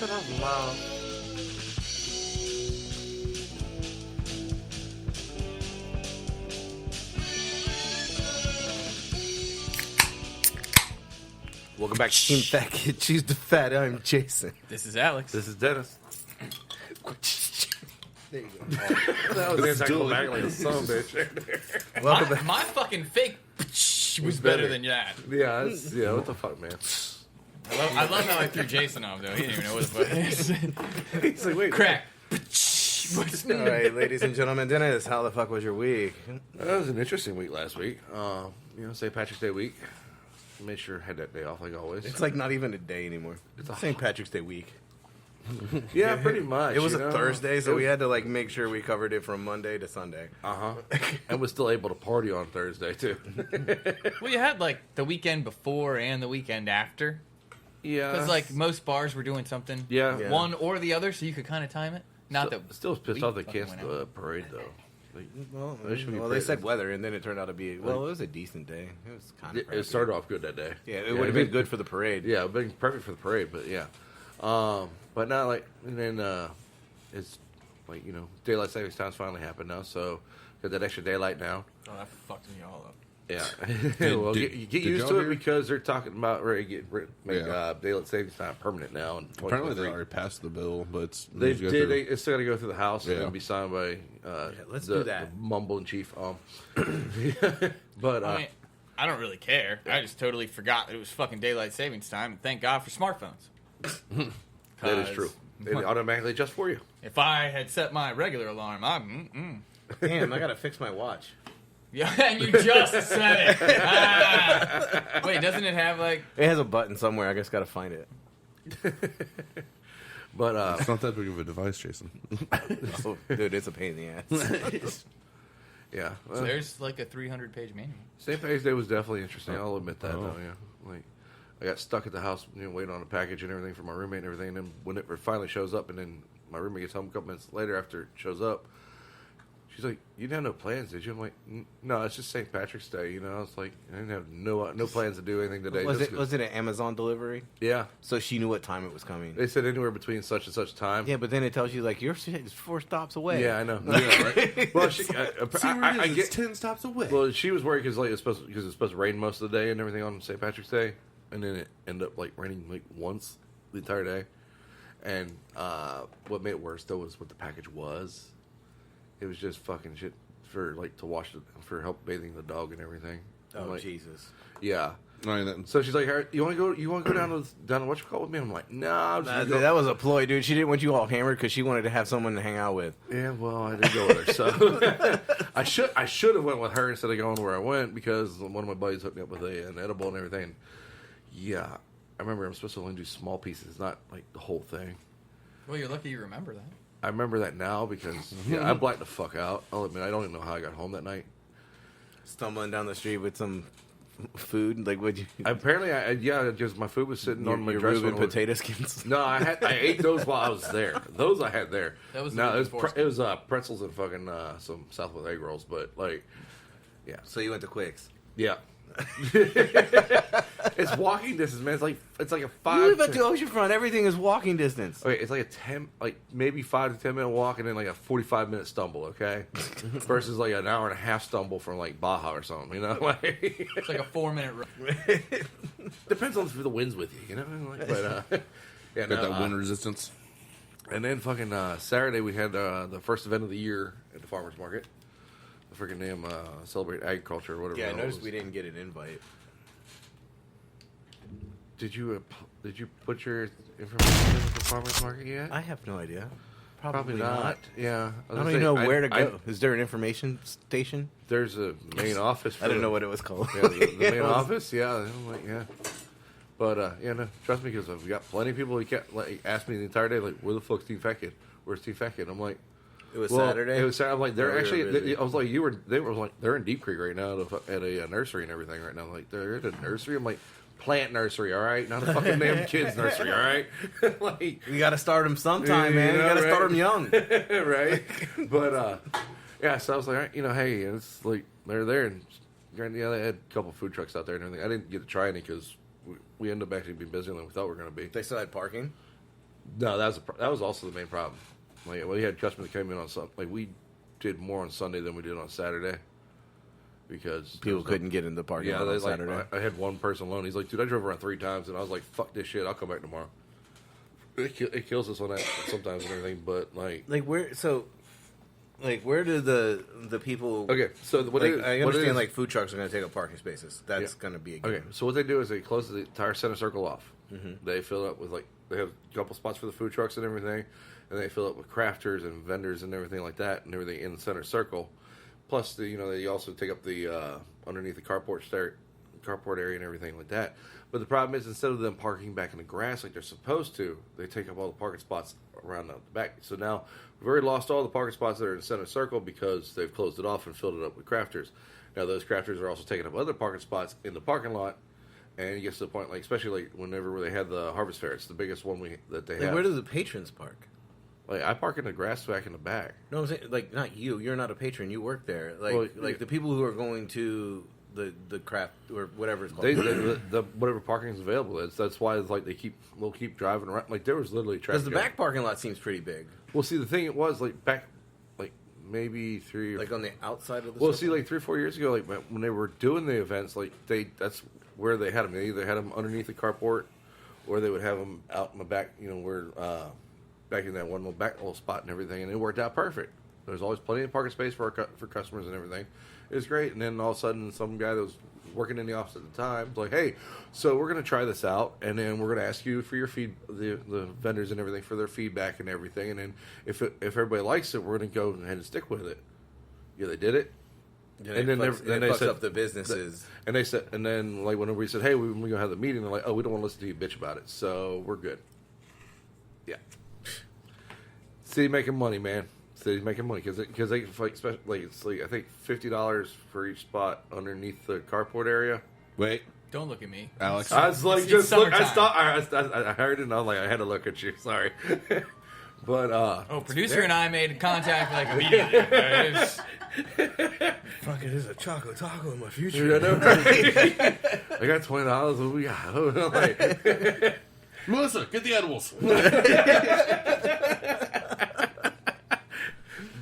that out loud. Welcome back to Team Fat Kid. Choose the fat. I'm Jason. This is Alex. This is Dennis. There you go. That was anticlimactic like a son of a bitch. Welcome back. My fucking fake was better than that. Yeah, what the fuck, man? I love how I threw Jason off, though. He didn't even know what the fuck it is. He's like, wait. Crack. All right, ladies and gentlemen, Dennis, how the fuck was your week? That was an interesting week last week. St. Patrick's Day week. Made sure I had that day off like always. It's like not even a day anymore. It's St. Patrick's Day week. Yeah, pretty much. It was a Thursday, so we had to like make sure we covered it from Monday to Sunday. And was still able to party on Thursday too. Well, you had like the weekend before and the weekend after. Yeah. Because like most bars were doing something. Yeah. One or the other, so you could kind of time it. Not that. Still was pissed off they canceled the parade though. Like, Well, they said weather, and then it turned out to be, well, it was a decent day. It was kind of it started off good that day. Yeah, it would have been good for the parade. Yeah, it would have been perfect for the parade, but yeah. But now, like, and then it's, like, daylight savings time's finally happened now, so got that extra daylight now. Oh, that fucked me all up. Yeah. Well, get used to it because they're talking about make daylight savings time permanent now. In Apparently they already passed the bill, but it's still got to go through the House and be signed by let's do that. The mumble in chief. But I mean, I don't really care. I just totally forgot that it was fucking daylight savings time. And thank God for smartphones. That is true. They automatically adjust for you. If I had set my regular alarm, Damn, I gotta fix my watch. Yeah, and you just said it. Wait, doesn't it have like... It has a button somewhere. I just gotta find it. But it's not that big of a device, Jason. Oh, dude, it's a pain in the ass. Yeah. So there's like a 300-page manual. St. Patrick's Day was definitely interesting. I'll admit that, though, yeah. Like, I got stuck at the house, waiting on a package and everything for my roommate and everything. And then when it finally shows up, and then my roommate gets home a couple minutes later after it shows up, she's like, "You didn't have no plans, did you?" I'm like, "No, it's just St. Patrick's Day." I was like, I didn't have no plans to do anything today. Was it an Amazon delivery? Yeah. So she knew what time it was coming. They said anywhere between such and such time. Yeah, but then it tells you like you're 4 stops away. Yeah, I know. Yeah, right? Well, I get 10 stops away. Well, she was worried because it's supposed to rain most of the day and everything on St. Patrick's Day, and then it ended up like raining like once the entire day. And what made it worse though was what the package was. It was just fucking shit for like to wash for help bathing the dog and everything. Oh, like, Jesus. Yeah. No, So she's like, "You want to go down to what you call with me?" I'm like, "No." That was a ploy, dude. She didn't want you all hammered because she wanted to have someone to hang out with. Yeah, well, I didn't go with her, so I should have went with her instead of going where I went because one of my buddies hooked me up with an edible and everything. Yeah, I remember I'm supposed to only do small pieces, not like the whole thing. Well, you're lucky you remember that. I remember that now because I blacked the fuck out. I'll admit, I don't even know how I got home that night. Stumbling down the street with some food, like would you? Apparently, just my food was sitting on my dresser. Reuben potato skins. No, I ate those while I was there. Those I had there. That was it was pretzels and fucking some Southwest egg rolls, but like, yeah. So you went to Quick's. Yeah. It's walking distance, man. It's like a 5. You live at the oceanfront. Everything is walking distance. Okay, it's like a 10, like maybe 5 to 10 minute walk, and then like a 45-minute stumble. Okay, versus like an hour and a half stumble from like Baja or something. Like it's like a 4-minute run. Depends on if the wind's with you. But yeah, got that wind resistance. And then fucking Saturday we had the first event of the year at the farmers market. The freaking name Celebrate Agriculture or whatever. Yeah, I noticed we didn't get an invite. Did you put your information in with the farmers market yet? I have no idea. Probably not. Yeah. I don't even know where to go. Is there an information station? There's a main office. I didn't know what it was called. Yeah, the main office. Yeah. I'm like, yeah. But no, trust me, because we got plenty of people who kept ask me the entire day, like, where the fuck's Team Fat Kid? Where's Team Fat Kid? I'm like, it was Saturday. It was Saturday. I'm like, they're actually. I was like, they were like, they're in Deep Creek right now at a nursery and everything right now. I'm like, they're at a nursery. I'm like, plant nursery, all right, not a fucking damn kids nursery, all right. Like, you got to start them sometime, man. You got to start them young, right? But yeah, so I was like, hey, it's like they're there, and yeah, they had a couple food trucks out there and everything. I didn't get to try any because we ended up actually being busier than we thought we were going to be. They still had parking. No, that was also the main problem. Like, we had customers that came in on Sunday. Like, we did more on Sunday than we did on Saturday because People couldn't get in the parking lot on Saturday. I had one person alone. He's like, dude, I drove around 3 times, and I was like, fuck this shit. I'll come back tomorrow. It kills us on that sometimes and everything, but like where do the people? Okay, so I understand like food trucks are going to take up parking spaces. That's going to be a given. Okay, so what they do is they close the entire center circle off. Mm-hmm. They fill it up with they have a couple spots for the food trucks and everything, and they fill it with crafters and vendors and everything like that, and everything in the center circle. Plus, they also take up the underneath the carport area and everything like that. But the problem is, instead of them parking back in the grass like they're supposed to, they take up all the parking spots around the back. So now we've already lost all the parking spots that are in the center circle because they've closed it off and filled it up with crafters. Now those crafters are also taking up other parking spots in the parking lot, and it gets to the point, especially whenever they had the Harvest Fair, it's the biggest one that they have. Where do the patrons park? I park in the grass back in the back. No, I'm saying not you. You're not a patron. You work there. The people who are going to the craft or whatever it's called. The whatever parking is available. That's why we'll keep driving around. Like there was literally traffic. Because the back parking lot seems pretty big. Well, see, the thing it was back, maybe 3 on the outside of the. Well, see, 3 or 4 years ago, when they were doing the events, that's where they had them. They either had them underneath the carport, or they would have them out in the back. Where back in that one little spot and everything, and it worked out perfect. There's always plenty of parking space for customers and everything. It was great, and then all of a sudden, some guy that was working in the office at the time was like, "Hey, so we're going to try this out, and then we're going to ask you for your the vendors and everything for their feedback and everything, and then if everybody likes it, we're going to go ahead and stick with it." Yeah, they did it, and then they fucks up the businesses. And they said, and then whenever we said, "Hey, we're going to have the meeting," they're like, "Oh, we don't want to listen to you bitch about it, so we're good." Yeah, city making money, man. City's making money because they it's I think $50 for each spot underneath the carport area. Wait, don't look at me, Alex. I was like, just look. I stopped. I heard it, and I was like, I had to look at you. Sorry, but producer and I made contact immediately. Fuck it, there's a chocolate taco in my future. I know, right? I got $20. What we got? Melissa, get the edibles.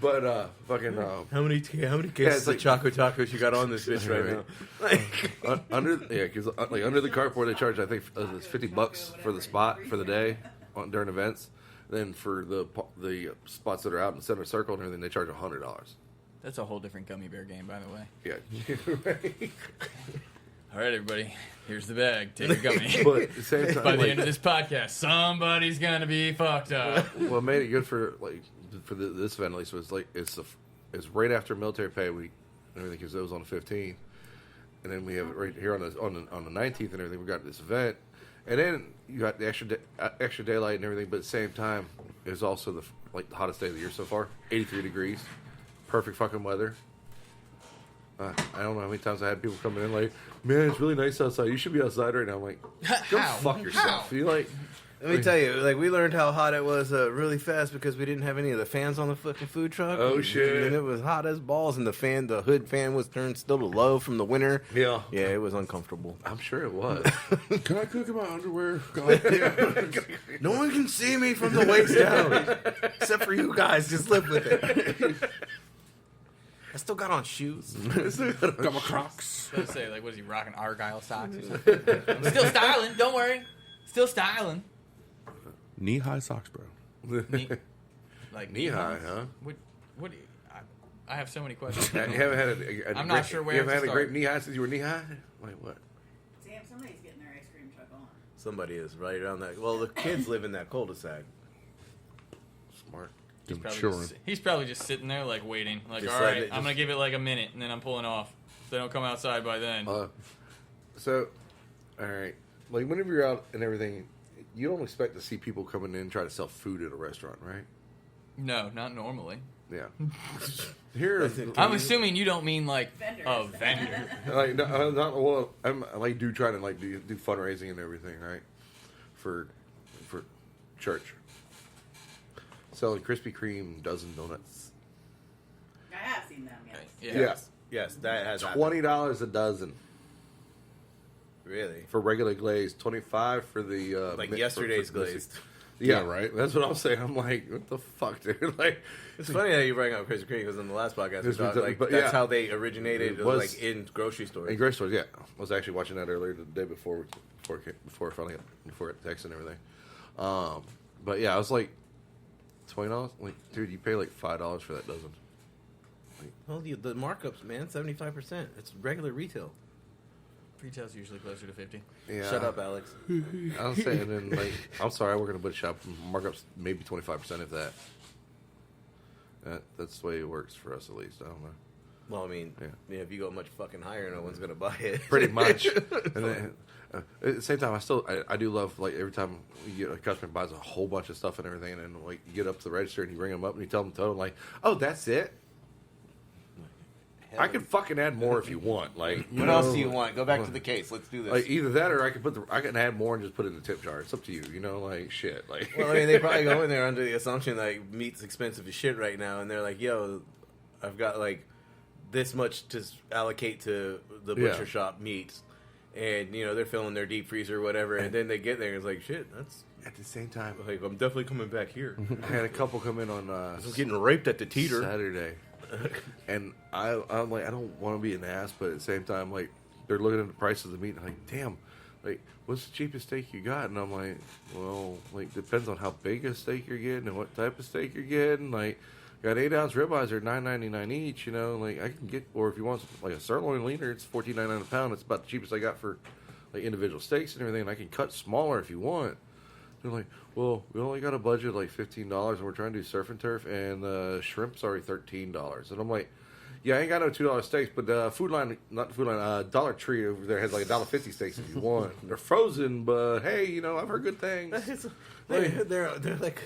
But fucking how many cases of chocolate tacos you got on this bitch right now? Under the carport they charge, I think it's $50 for the spot for the day during events. Then for the spots that are out in the center circle and everything, they charge $100. That's a whole different gummy bear game, by the way. Yeah. Right. All right, everybody. Here's the bag. Take a gummy. But at the same time, by the end of this podcast, somebody's gonna be fucked up. Well, it made it good for this event at least. Was it's right after military pay week and everything because it was on the 15th, and then we have it right here on the 19th and everything. We got this event, and then you got the extra daylight and everything. But at the same time, it was also the hottest day of the year so far. 83 degrees, perfect fucking weather. I don't know how many times I had people coming in man, it's really nice outside. You should be outside right now. I'm like, go fuck yourself. How? You Let me tell you, we learned how hot it was really fast because we didn't have any of the fans on the fucking food truck. Oh shit! And it was hot as balls, and the hood fan was turned still to low from the winter. Yeah, it was uncomfortable. I'm sure it was. Can I cook in my underwear? No one can see me from the waist down, except for you guys. Just live with it. I still got on shoes. Got my Crocs. I was gonna say, what is he rocking? Argyle socks or something? I'm still styling. Don't worry. Still styling. Knee-high socks, bro. Knee-high, huh? What do you... I have so many questions. You haven't had I'm not sure where you haven't to had a start. great knee-high since you were knee-high? What? Sam, somebody's getting their ice cream truck on. Somebody is right around that. Well, the kids live in that cul-de-sac. Smart. He's probably just sitting there waiting. All right, I'm going to give it a minute, and then I'm pulling off. If they don't come outside by then. So, all right. Whenever you're out and everything, you don't expect to see people coming in and try to sell food at a restaurant, right? No, not normally. Yeah. Here, I'm assuming you don't mean vendor. a vendor. I do try to do fundraising and everything, right? For church. Selling Krispy Kreme dozen donuts. I have seen them, yes. Yes, that has $20 a dozen. Really? For regular glazed, $25 for the yesterday's glazed. Yeah, right. That's what I'm saying. I'm like, what the fuck, dude? Like, It's funny that you bring up Krispy Kreme because in the last podcast we talked that's how they originated, like in grocery stores. In grocery stores, yeah. I was actually watching that earlier the day before it text and everything. But yeah, I was like, $20. Like, dude, you pay like $5 for that dozen. Well, the markups, man, 75%. It's regular retail. Retail's usually closer to 50. Yeah. Shut up, Alex. I was saying, and like, I'm sorry, I work in a butcher shop. Markups maybe 25% if that. That's the way it works for us, at least. I don't know. Well, I mean, if you go much fucking higher, no one's gonna buy it. Pretty much. And then, at the same time, I do love, like, every time you get a customer buys a whole bunch of stuff and everything, and then like you get up to the register and you bring them up and you tell them total, like, oh, that's it. I can fucking add more if you want. Like, what else do you want? Go back to the case. Let's do this. Like, either that or I can add more and just put it in the tip jar. It's up to you. You know, like, shit. Like, well, I mean, they probably go in there under the assumption like meat's expensive as shit right now, and they're like, "Yo, I've got like this much to allocate to the butcher shop meats," and they're filling their deep freezer or whatever, and then they get there and it's like, "Shit, that's." At the same time, like, I'm definitely coming back here. I had a couple come in on I'm getting raped at the teeter Saturday. And I'm like, I don't want to be an ass, but at the same time, like, they're looking at the price of the meat and like, damn, like, what's the cheapest steak you got? And I'm like, well, like, depends on how big a steak you're getting and what type of steak you're getting. Like, got 8-ounce ribeyes, they're $9.99 each. Like, I can get, or if you want like a sirloin leaner, it's $14.99 a pound. It's about the cheapest I got for like individual steaks and everything. And I can cut smaller if you want. They're like, well, we only got a budget of like $15, and we're trying to do surf and turf, and shrimp's already $13. And I'm like, yeah, I ain't got no $2 steaks, but Dollar Tree over there has like $1.50 steaks if you want. They're frozen, but hey, I've heard good things. they're like.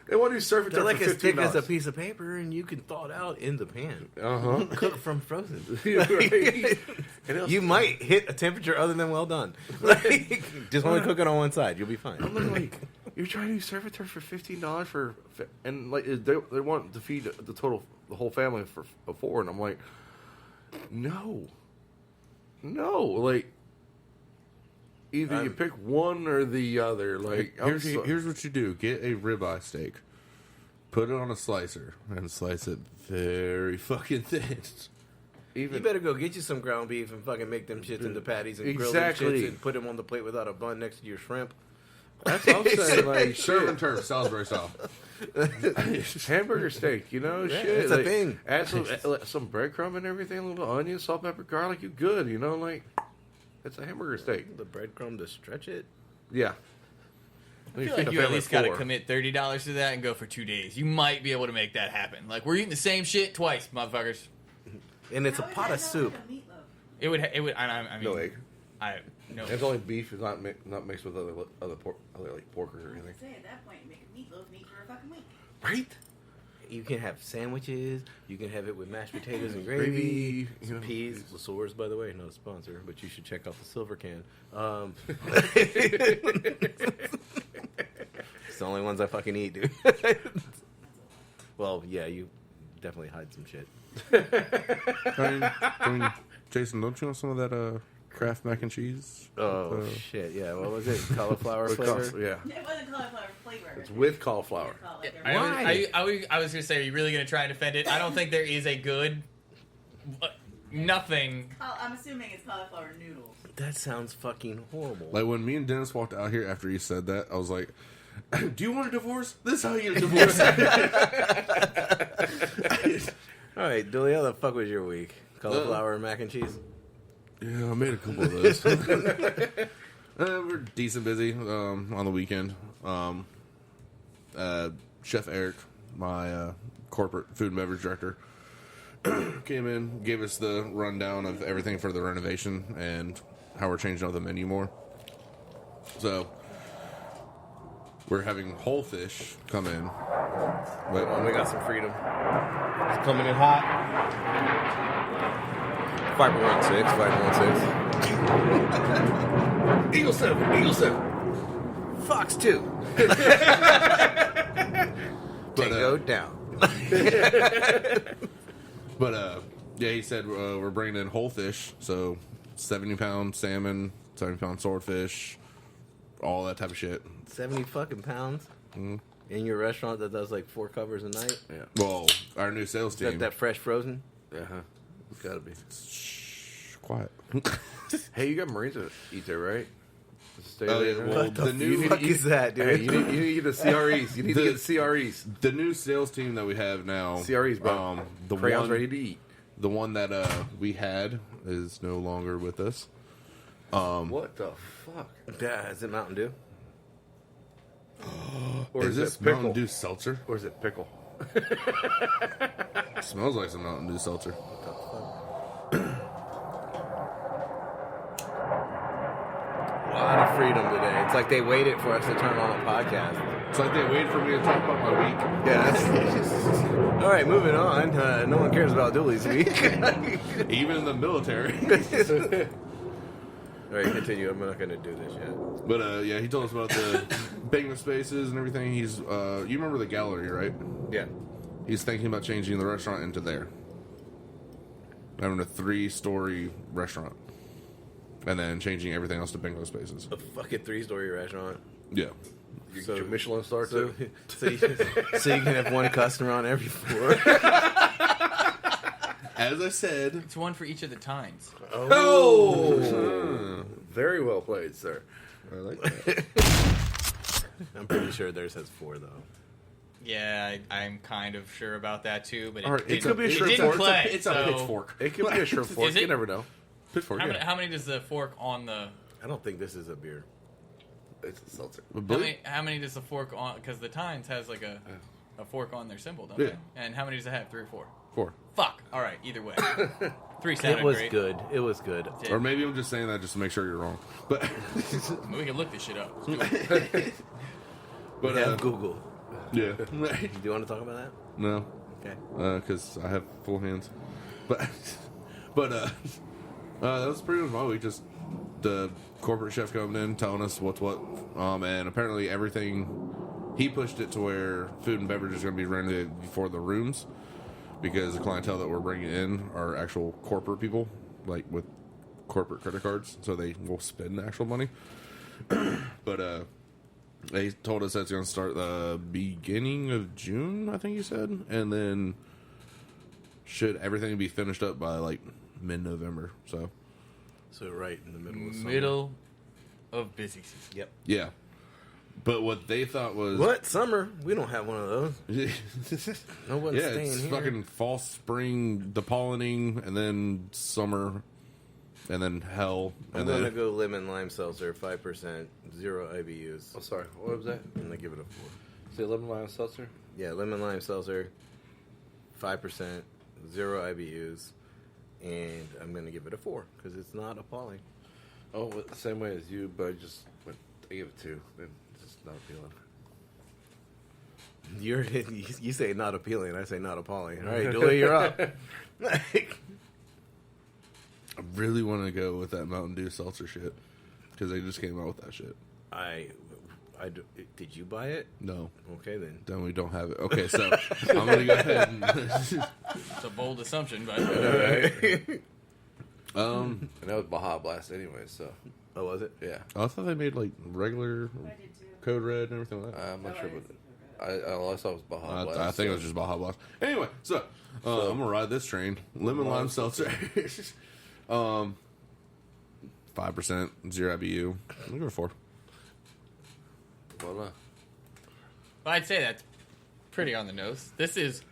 They want to do surf and turf. They're like for as thick $15. as a piece of paper, and you can thaw it out in the pan. Cook from frozen. You might hit a temperature other than well done. Just only cook it on one side. You'll be fine. I'm like, you're trying to do surf and turf for $15 and like they want to feed the whole family for $4, and I'm like, no, like. Either you pick one or the other. Like, here's what you do: get a ribeye steak, put it on a slicer, and slice it very fucking thin. You better go get you some ground beef and fucking make them shits into patties and grill them shits and put them on the plate without a bun next to your shrimp. That's what I'm saying. Like, surf and turf, Salisbury style. Hamburger steak, shit. It's a thing. Add some breadcrumb and everything, a little onion, salt, pepper, garlic. You good? Like. It's a hamburger steak. The breadcrumb to stretch it? Yeah. I feel like you at least got to commit $30 to that and go for 2 days. You might be able to make that happen. Like, we're eating the same shit twice, motherfuckers. And it's a pot of soup. It would. I mean, no egg. No. It's only beef. It's not mixed with other pork, like pork or anything. Say at that point, you make a meatloaf meat for a fucking week. Right. You can have sandwiches. You can have it with mashed potatoes and gravy. Peas. Lasours, by the way, not a sponsor, but you should check out the silver can. It's the only ones I fucking eat, dude. Well, yeah, you definitely hide some shit. I mean, Jason, don't you want some of that Kraft mac and cheese? Oh, shit, yeah. What was it? Cauliflower flavor? Yeah. It wasn't cauliflower flavor. It's with cauliflower. Why? I was going to say, are you really going to try and defend it? I don't think there is a good... nothing. I'm assuming it's cauliflower noodles. That sounds fucking horrible. Like, when me and Dennis walked out here after he said that, I was like, do you want a divorce? This is how you get a divorce. All right, Dooley, how the fuck was your week? Cauliflower and mac and cheese? Yeah, I made a couple of those. We're decent busy on the weekend. Chef Eric, my corporate food and beverage director, came in, gave us the rundown of everything for the renovation and how we're changing up the menu more. So we're having whole fish come in. Wait, we got some freedom. It's coming in hot. 516. Eagle 7. Fox 2. Tango down. But yeah, he said we're bringing in whole fish, so 70-pound salmon, 70-pound swordfish, all that type of shit. 70 fucking pounds. In your restaurant that does like 4 covers a night? Yeah. Well, our new sales team. That fresh frozen? Uh-huh. It's got to be. Shh, quiet. Hey, you got Marines that eat there, right? Stay Oh, there. yeah, well, What the new fuck is that, dude? Hey, you need to get the CREs. You need to get the CREs. The new sales team that we have now. CREs, bro. The Crayons one, ready to eat. The one that we had is no longer with us. What the fuck? Yeah, is it Mountain Dew? Or is this pickle? Mountain Dew Seltzer? Or is it pickle? Smells like some Mountain Dew Seltzer. A lot of freedom today. It's like they waited for us to turn on a podcast. It's like they waited for me to talk about my week. Yeah. All right, moving on. No one cares about Dooley's week. Even in the military. All right, continue. I'm not going to do this yet. But yeah, he told us about the bingo spaces and everything. He's you remember the gallery, right? Yeah. He's thinking about changing the restaurant into there. Having a 3-story restaurant. And then changing everything else to bingo spaces. A fucking 3-story restaurant. Yeah. You get your Michelin star too? So you can have one customer on every floor. As I said. It's one for each of the tines. Oh! Very well played, sir. I like that. I'm pretty sure theirs has 4, though. Yeah, I'm kind of sure about that too, but It could be a it shrimp didn't fork. play. It's a so pitchfork. It could be a shrimp fork. Is it? You never know. Pitchfork, How many does the fork on the? I don't think this is a beer. It's a seltzer. How many does the fork on? Because the Tines has like a fork on their symbol, don't Yeah. they? And how many does it have? 3 or 4? 4. Fuck. All right. Either way, 3 sounded It was great. good. It was good. It Or maybe I'm just saying that just to make sure you're wrong. But we can look this shit up. but Yeah, Google. yeah. Do you want to talk about that? No. Okay. Because I have full hands. But that was pretty much my week. Just the corporate chef coming in, telling us what's what. And apparently everything, he pushed it to where food and beverage is going to be rented for the rooms, because the clientele that we're bringing in are actual corporate people, like with corporate credit cards, so they will spend actual money. But they told us that's going to start the beginning of June, I think he said, and then should everything be finished up by like mid-November. So right in the middle of summer. Middle of busy season. Yep. yeah. But what they thought was What? Summer? We don't have one of those. No one's yeah, staying it's here. fucking fall, spring, the pollinating, and then summer, and then hell, I'm and going to then go lemon lime seltzer, 5%, 0 IBUs. Oh, sorry. What was that? I'm going to give it a 4. Say lemon lime seltzer? Yeah, lemon lime seltzer, 5%, 0 IBUs, and I'm going to give it a 4 because it's not appalling. Oh, the same way as you, but I gave it 2. Then it's just not appealing. You say not appealing, I say not appalling. All right, Dooley, you're up. I really want to go with that Mountain Dew seltzer shit, because they just came out with that shit. Did you buy it? No, Okay, then. then we don't have it. Okay, so I'm gonna go ahead and It's a bold assumption, but And that was Baja Blast anyway, so Oh, was it? yeah. I thought they made like regular I did too. Code Red and everything like that. I'm not sure, but all I saw was Baja Blast. I think it was just Baja Blast. Anyway, so I'm gonna ride this train. Lemon lime seltzer. 5%, 0 IBU. I'm go 4. Well, I'd say that's pretty on the nose. This is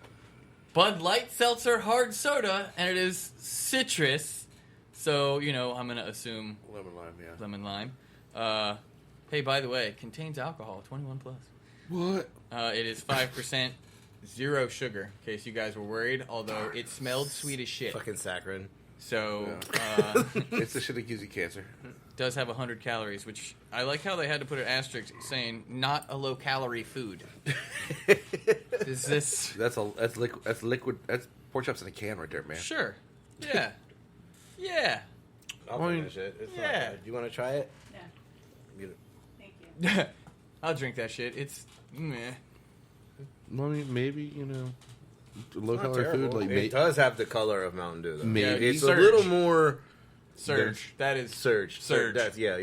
Bud Light Seltzer Hard Soda, and it is citrus. So, I'm going to assume lemon lime, yeah. lemon lime. Hey, by the way, it contains alcohol, 21 plus. What? It is 5%, 0 sugar, in case you guys were worried, although it smelled sweet as shit. Fucking saccharin. So, It's the shit that gives you cancer. does have 100 calories, which I like how they had to put an asterisk saying not a low calorie food. Is this That's liquid. That's pork chops in a can right there, man. sure? Yeah, yeah. I'll I drink mean, that shit. It's yeah. not bad. You want to try it? Yeah. You- Thank you. I'll drink that shit. It's meh. I mean, maybe low Not calorie terrible. food. Like it does have the color of Mountain Dew, though. Maybe. It's Surge. a little more Surge. That is surge. Surge. That's yeah.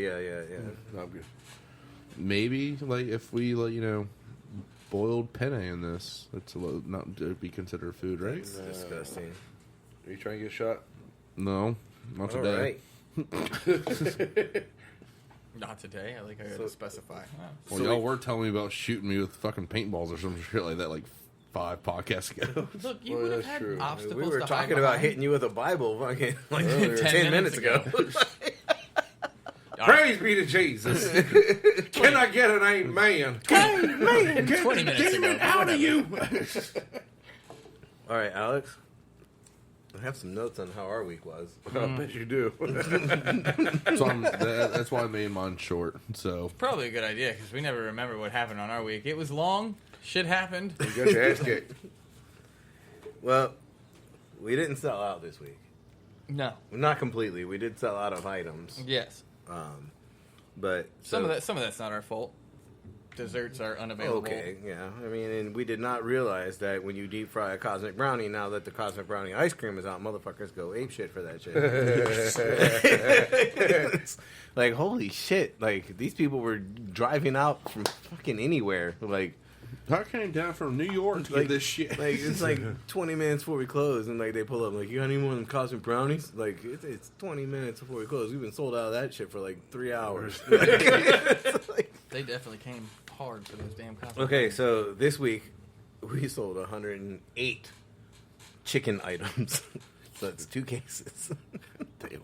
No, I'm good. maybe like if we boiled penne in this. It's not to be considered food, right? It's disgusting. Are you trying to get a shot? No, not All today. right. Not today. I think I gotta specify. Well, So y'all were telling me about shooting me with fucking paintballs or some shit like that, like 5 podcasts ago. Look, you Well, would have that's had true. obstacles We were to talking hide about behind. hitting you with a Bible fucking like Earlier. 10 minutes ago. Praise be to Jesus. Can I get an amen? 20 minutes ago. Out of you! All right, Alex. I have some notes on how our week was. I bet you do. So that's why I made mine short. So Probably a good idea because we never remember what happened on our week. It was long. Shit happened. You got your ass kicked. Well, we didn't sell out this week. No. Not completely. We did sell out of items. Yes. But Some of that's not our fault. Desserts are unavailable. Okay, yeah. I mean, and we did not realize that when you deep fry a Cosmic Brownie, now that the Cosmic Brownie ice cream is out, motherfuckers go ape shit for that shit. It's like, holy shit. Like, these people were driving out from fucking anywhere. Like, I came down from New York to like get this shit. Like, it's like 20 minutes before we close, and like they pull up, like, you got any more of them Cosmic Brownies? Like, it's 20 minutes before we close. We've been sold out of that shit for like 3 hours. They definitely came hard for those damn coffee. Okay, so this week we sold 108 chicken items. So that's 2 cases. Damn.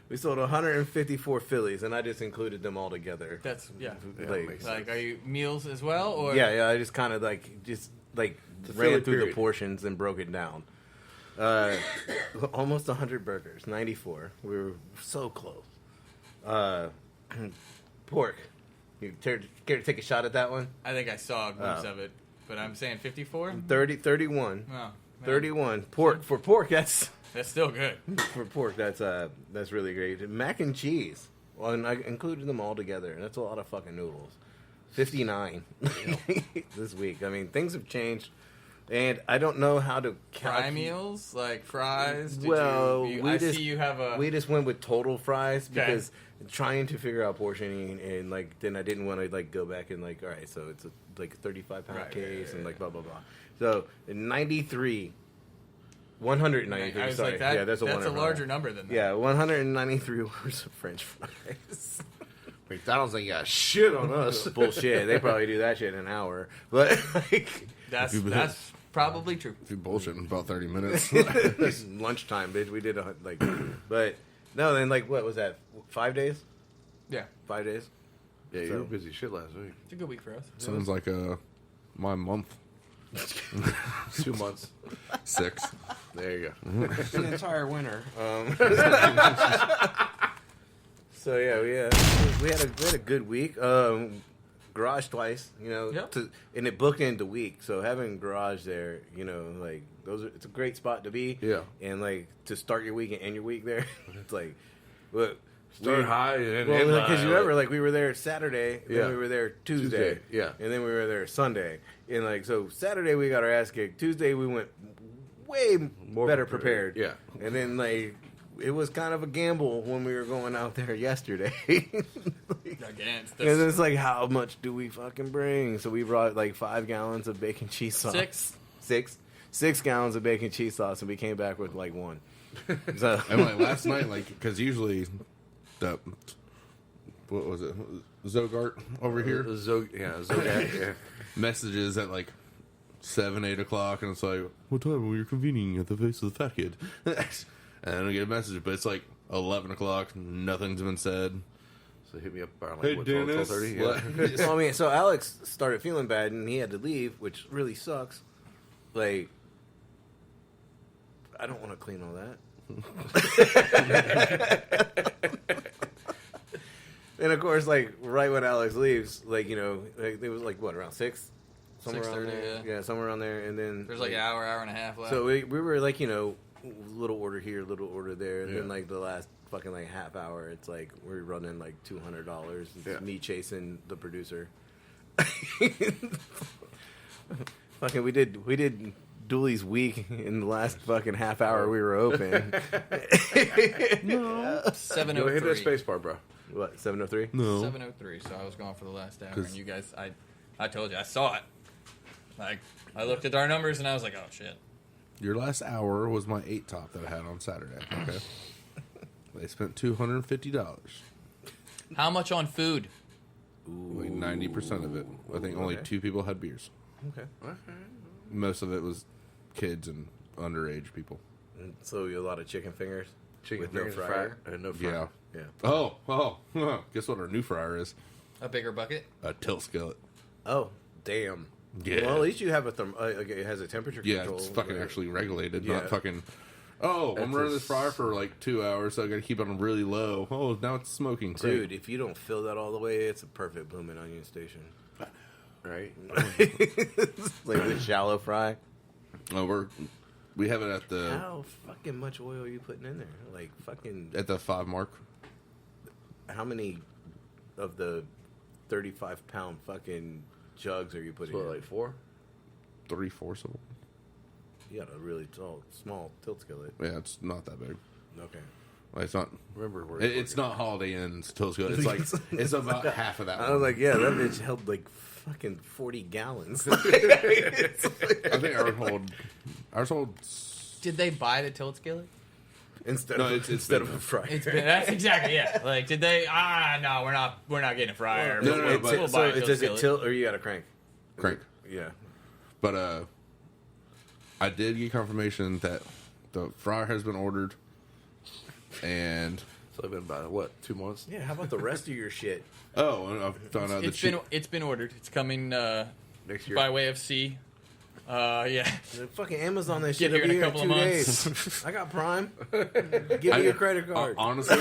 We sold 154 Phillies, and I just included them all together. That's Yeah, Like, makes like, are you meals as well, or yeah, I just kind of like The ran Philly through period. the portions and broke it down. Almost 100 burgers, 94. We were so close. Pork. You care to take a shot at that one? I think I saw a glimpse Oh. of it, but I'm saying 54. 31. Oh, man. 31. Pork for pork. That's still good. for pork. That's really great. Mac and cheese. Well, and I included them all together. That's a lot of fucking noodles. 59 this week. I mean, things have changed, and I don't know how to Fry meals, like fries. Well, I see you have a. we just went with total fries Okay. because trying to figure out portioning and like then I didn't want to like go back and like all right, so it's like a 35-pound Right, case right, and like right. blah blah blah. So 93, 193. I was sorry, like that. yeah, that's a one. That's a larger number than that. Yeah, 193 orders of French fries. McDonald's ain't got shit on us. Bullshit. They probably do that shit in an hour, but like That's probably true. If you bullshit in about 30 minutes. it's lunchtime, bitch. We did but no. Then like what was that? 5 days? Yeah, 5 days. Yeah, you So- were busy shit last week. it's a good week for us. Sounds like my month. 2 months. 6. There you go. An entire winter. So yeah, we had a good week. Garage twice, you know, Yep. and it bookended the week. So having garage there, you know, like it's a great spot to be. Yeah. And like to start your week and end your week there, it's like, look. Start high and Well, end because high, you like- remember, like we were there Saturday, Yeah. then we were there Tuesday, Yeah. and then we were there Sunday, and like so Saturday we got our ass kicked. Tuesday we went way More better prepared. prepared. Yeah. And then like it was kind of a gamble when we were going out there yesterday. Against And it's like, how much do we fucking bring? So we brought like 5 gallons of bacon cheese sauce. 6 gallons of bacon cheese sauce, and we came back with like 1. So And like last night, like, because usually that, what was it? Zogart over here Zog, yeah. messages at like 7, 8 o'clock, and it's like, what time were you convening at the face of the fat kid? And I don't get a message, but it's like 11 o'clock, nothing's been said. So hit me up around Hey, like, what, Dennis. 12:30? Yeah. so I mean, so Alex started feeling bad, and he had to leave, which really sucks. Like, I don't want to clean all that. And of course, like right when Alex leaves, like you know, like, it was like what around 6, somewhere around 6:30, there. yeah. Somewhere around there. And then There's like an hour and a half left. So we were like, you know, little order here, little order there, and Yeah. then like the last fucking like half hour, it's like we're running like $200. Yeah. Me chasing the producer. Fucking, we did Dooley's week in the last fucking half hour we were open. 7:03. Go hit that space bar, bro. What 7:03? No. 7:03. So I was gone for the last hour, 'Cause- and you guys, I I told you, I saw it. Like, I looked at our numbers and I was like, oh shit. Your last hour was my 8 top that I had on Saturday. Okay. They spent $250. How much on food? Like 90% of it. I think only 2 people had beers. Okay. Most of it was kids and underage people. So a lot of chicken fingers. Chicken with no fingers, fryer. and no fryer. Yeah. Yeah. Oh. Guess what our new fryer is? A bigger bucket? A tilt skillet. Oh, damn. Yeah. Well, at least you have a it has a temperature Yeah, control. it's fucking actually regulated, Yeah. not fucking. Oh, I'm That's running this fryer for like 2 hours, so I gotta keep it on really low. Oh, now it's smoking. Great. Dude, if you don't fill that all the way, it's a perfect blooming onion station. Right? Like the shallow fry. Oh, we have it at the How fucking much oil are you putting in there? Like fucking. at the 5 mark. How many of the 35-pound fucking jugs are you putting So in? like 4? 3/4 of it. You got a really small tilt skillet. Yeah, it's not that big. Okay. Like, it's not. Remember where It's not Holiday Inn's tilt skillet. It's like it's about half of that. I was like, yeah, that bitch held like fucking 40 gallons. I think ours hold. Did they buy the tilt skillet? instead No, of it's instead of been- a fryer. That's exactly, yeah. Like, did they, no, we're not getting a fryer. No, no, We'll but- buy a so tilt does it skillet. tilt or you got to crank? Crank. Yeah. But I did get confirmation that the fryer has been ordered, and So it's been about, what, 2 months? Yeah. How about the rest of your shit? and I found out It's been ordered. It's coming Next year? by way of sea. Yeah. Fucking Amazon that Get shit here will in be a here in couple 2 of months. days. I got Prime. Give me your credit card. honestly,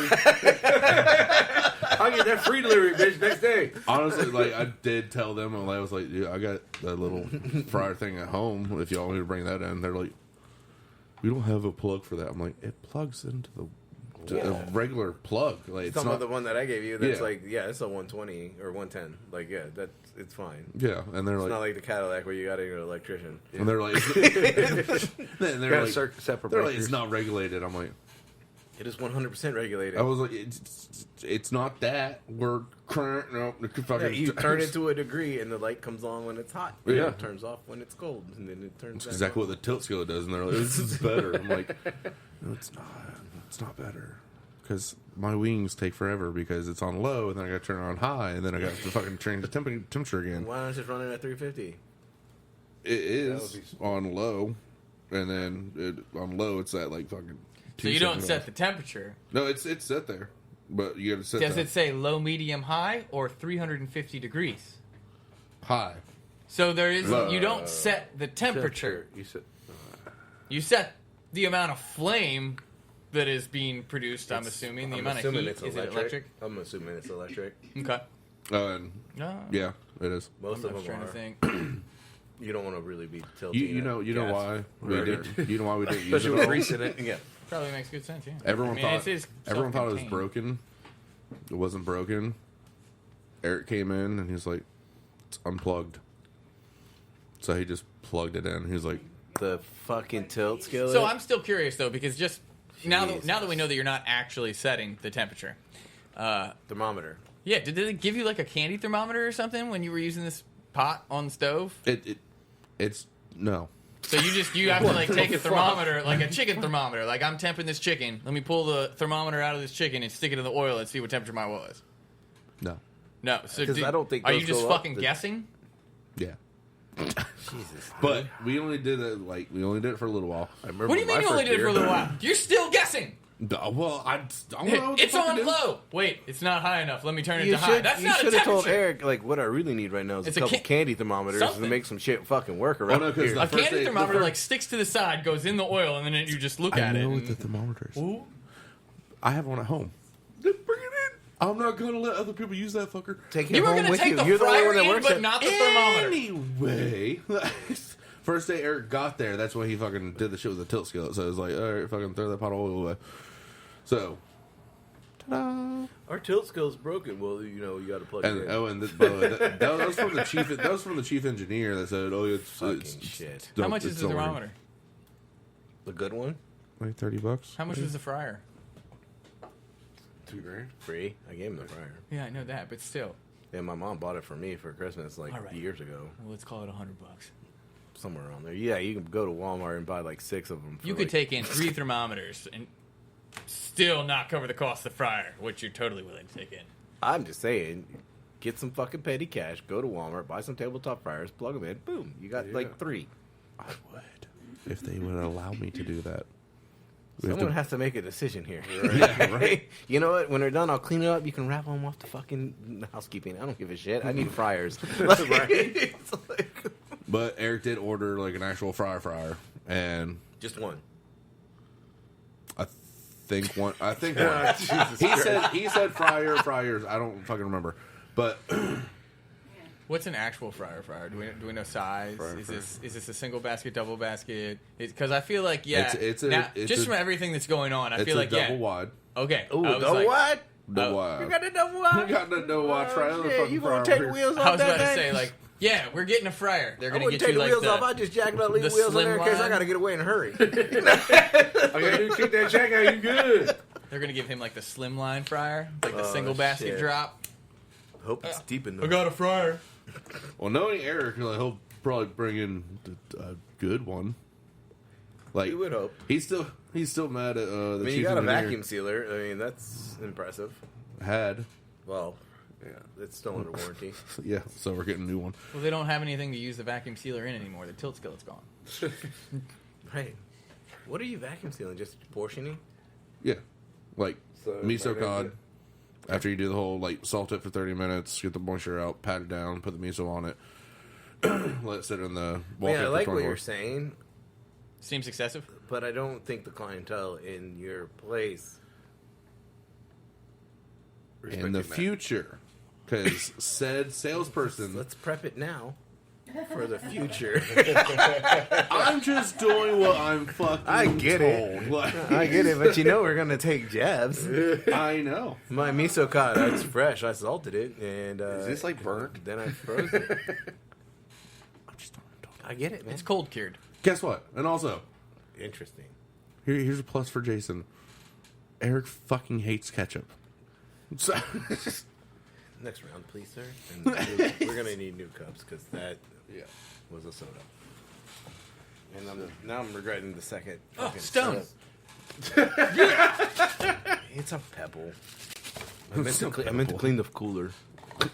I'll get that free delivery, bitch, next day. honestly, like I did tell them, and I was like, dude, I got that little fryer thing at home. If y'all want me to bring that in, they're like, we don't have a plug for that. I'm like, it plugs into a regular plug. Like it's Talking not about the one that I gave you, that's Yeah. like, yeah, it's a 120 or 110. Like, yeah, it's fine. Yeah, and they're It's like, not like the Cadillac where you got to get an electrician. and they're like, and they're Gotta like, separate they're like, breakers. it's not regulated. I'm like, It is 100% regulated. I was like, it's not that. We're current. No, Yeah, you turn it to a degree, and the light comes on when it's hot. Yeah. It turns off when it's cold, and then it turns. That's back exactly on. what the tilt skillet does, and they're like, this is better. I'm like, no, it's not. It's not better. Because my wings take forever because it's on low, and then I got to turn it on high, and then I got to fucking change the temperature again. Why not just run it at 350? It is on low, and then on low it's at like fucking. So you don't 275. set the temperature. No, it's set there, but you got to set Does that it say low, medium, high, or 350 degrees? high. So there is, Low. you don't set the temperature. You said, You set the amount of flame that is being produced, I'm assuming. The I'm amount of assuming heat. it's Is it electric? I'm assuming it's electric. Okay. And No. yeah, it is. Most I'm of trying them to are. think. You don't want to really be tilting. You know gas why we burner. did. You know why we didn't use especially it. with All? grease in it. Yeah. Probably makes good sense, yeah. Everyone I mean, thought it is everyone thought it was self-contained. broken. It wasn't broken. Eric came in and he was like, "It's unplugged." So he just plugged it in. He was like, The fucking tilt skillet. So I'm still curious though, because just now Jesus. that we know that you're not actually setting the temperature. thermometer. Yeah, did they give you like a candy thermometer or something when you were using this pot on the stove? It's no. So you have to like take a thermometer, like a chicken thermometer. Like I'm temping this chicken. Let me pull the thermometer out of this chicken and stick it in the oil and see what temperature mine was. No. No, so 'Cause I don't think are those you just go up fucking the- guessing? Yeah. Jesus. But we only did it for a little while. I remember What do you mean my you only first did it for a beer. little while? You're still guessing. No, well, I don't know. What the It's fuck to on do. low. Wait, it's not high enough. Let me turn it You to high. should, That's you not a should have told temperature. Eric, like, what I really need right now is It's a a couple ca- candy thermometers to something. make some shit fucking work Oh, around no, 'cause here. the A first candy day- thermometer the first- like sticks to the side, goes in the oil, and then you just look at I it. know and- what the thermometer is. Ooh. I have one at home. Then bring it in. I'm not going to let other people use that fucker. Take it You were home going to with take you. the You're the only fryer one that in, works but at not the thermometer. Anyway, first day Eric got there, that's when he fucking did the shit with the tilt skillet. So it was like, all right, fucking throw that pot of oil away. So, ta-da! Our tilt skill's broken. Well, you know, you got to plug And it in. by the way, that was from the chief. That was from the chief engineer that said, "Oh, it's Fucking shit. How much is the thermometer? The good one? Like $30. How much was the fryer? $2,000. Free. I gave him the fryer. Yeah, I know that, but still. And my mom bought it for me for Christmas like All right. years ago. Well, let's call it $100. Somewhere around there. Yeah, you can go to Walmart and buy like 6 of them. For You could take in 3 thermometers and still not cover the cost of the fryer, which you're totally willing to take in. I'm just saying, get some fucking petty cash, go to Walmart, buy some tabletop fryers, plug them in, boom, you got like 3. I would. If they would allow me to do that. Someone has to make a decision here. Yeah, right. You know what? When they're done, I'll clean it up. You can wrap them off the fucking housekeeping. I don't give a shit. I need fryers. It's like- But Eric did order like an actual fryer, and just one. I think one. He said fryers. I don't fucking remember. But What's an actual fryer? Do we know size? Is this a single basket, double basket? Because I feel like It's from everything that's going on, I feel like double wide. Okay. Ooh, I was double like- wide? Double wide. You got the double wide? You got the double wide fryer. Oh, shit, you gonna take the wheels off I was that about to thing? say like, yeah, we're getting a fryer. They're I gonna wouldn't get take you the like wheels off. I just jack it up, leave the the wheels in slim there in case I line. gotta get away in a hurry. Okay, you kick that jack out, you good. They're gonna give him like the slimline fryer, like the Oh, single basket shit. drop. Hope it's deep enough. got a fryer. Well, knowing Eric, like, he'll probably bring in a good one. Like You would hope. he's still mad at the I mean, chief you got a engineer. vacuum sealer. I mean, that's impressive. Had Well, yeah, it's still under warranty. yeah, so we're getting a new one. Well, they don't have anything to use the vacuum sealer in anymore. The tilt skillet's gone. Right. What are you vacuum sealing? Just portioning? Yeah, like So, miso maybe- cod. After you do the whole like salt it for 30 minutes, get the moisture out, pat it down, put the miso on it, let it sit in the wallpaper. I like for what 24 you're hours. saying, Seems excessive. but I don't think the clientele in your place. In the Respecting that. future, because said salesperson, Let's prep it now for the future. I'm just doing what I'm fucking I get told. it. Like, I get it, but you know we're gonna take jabs. I know. My miso cod, it's fresh. I salted it, and Is this like burnt? then I froze it. I'm just I get it, man. It's cold cured. Guess what? And also, Interesting. here's a plus for Jason. Eric fucking hates ketchup. So, Next round, please, sir. And we're gonna need new cups because that was a soda. And now I'm regretting the second. Oh, fucking Stone. sip. It's a pebble. I meant to clean the cooler. Oh,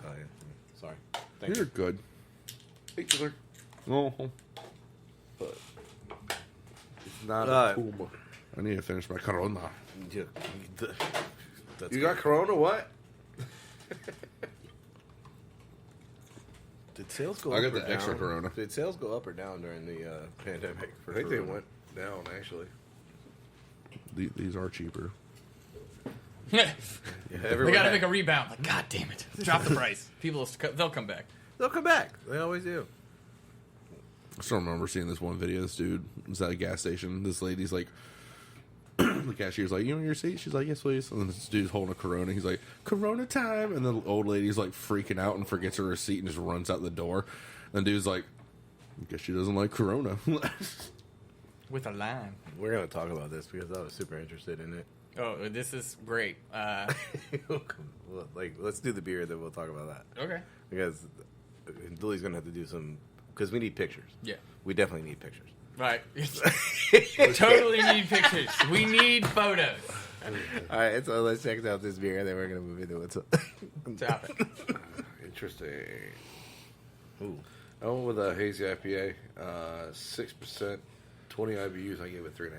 yeah. Sorry. Thank you're you. good. Thank you, sir. Oh, But it's not Uh, a cool book. I need to finish my Corona. Yeah, that's You got Corona? What? Did sales go I up got or the down? extra Corona. Did sales go up or down during the pandemic? I think they went down actually. These are cheaper. Yeah, They everyone gotta had- make a rebound. Like, God damn it! Drop the price. People, they'll come back. They'll come back. They always do. I still remember seeing this one video. This dude was at a gas station. This lady's like, the cashier's like, "You want your seat?" She's like, "Yes, please." And then this dude's holding a Corona. He's like, "Corona time!" And the old lady's like freaking out and forgets her receipt and just runs out the door. And the dude's like, "I guess she doesn't like Corona." With a lime. We're gonna talk about this because I was super interested in it. Oh, this is great. Like, let's do the beer, then we'll talk about that Okay. because Dooley's gonna have to do some because we need pictures. Yeah. We definitely need pictures. Right. Totally need pictures. We need photos. All right, so let's check out this beer, and then we're gonna move into what's up. Topic. Interesting. Ooh. I went with a Hazy IPA, 6%, 20 IBUs. I gave it 3.5.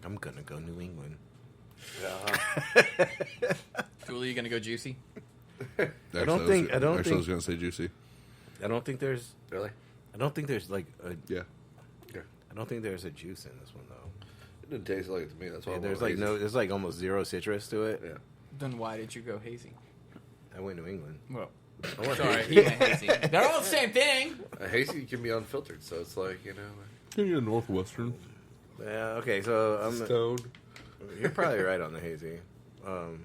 I'm gonna go New England. Dooley, you gonna go juicy? Actually, don't think- I don't I think- was gonna say juicy. I don't think there's Really? like a. Yeah. I don't think there's a juice in this one though. It didn't taste like it to me. That's why I There's went like with there's like almost zero citrus to it. Yeah. Then why did you go hazy? I went New England. Well, I went sorry, he went hazy. They're all the same thing. A hazy can be unfiltered, so it's like, you know. Can you get a Northwestern? Yeah. Okay. So Stoned. you're probably right on the hazy. I'm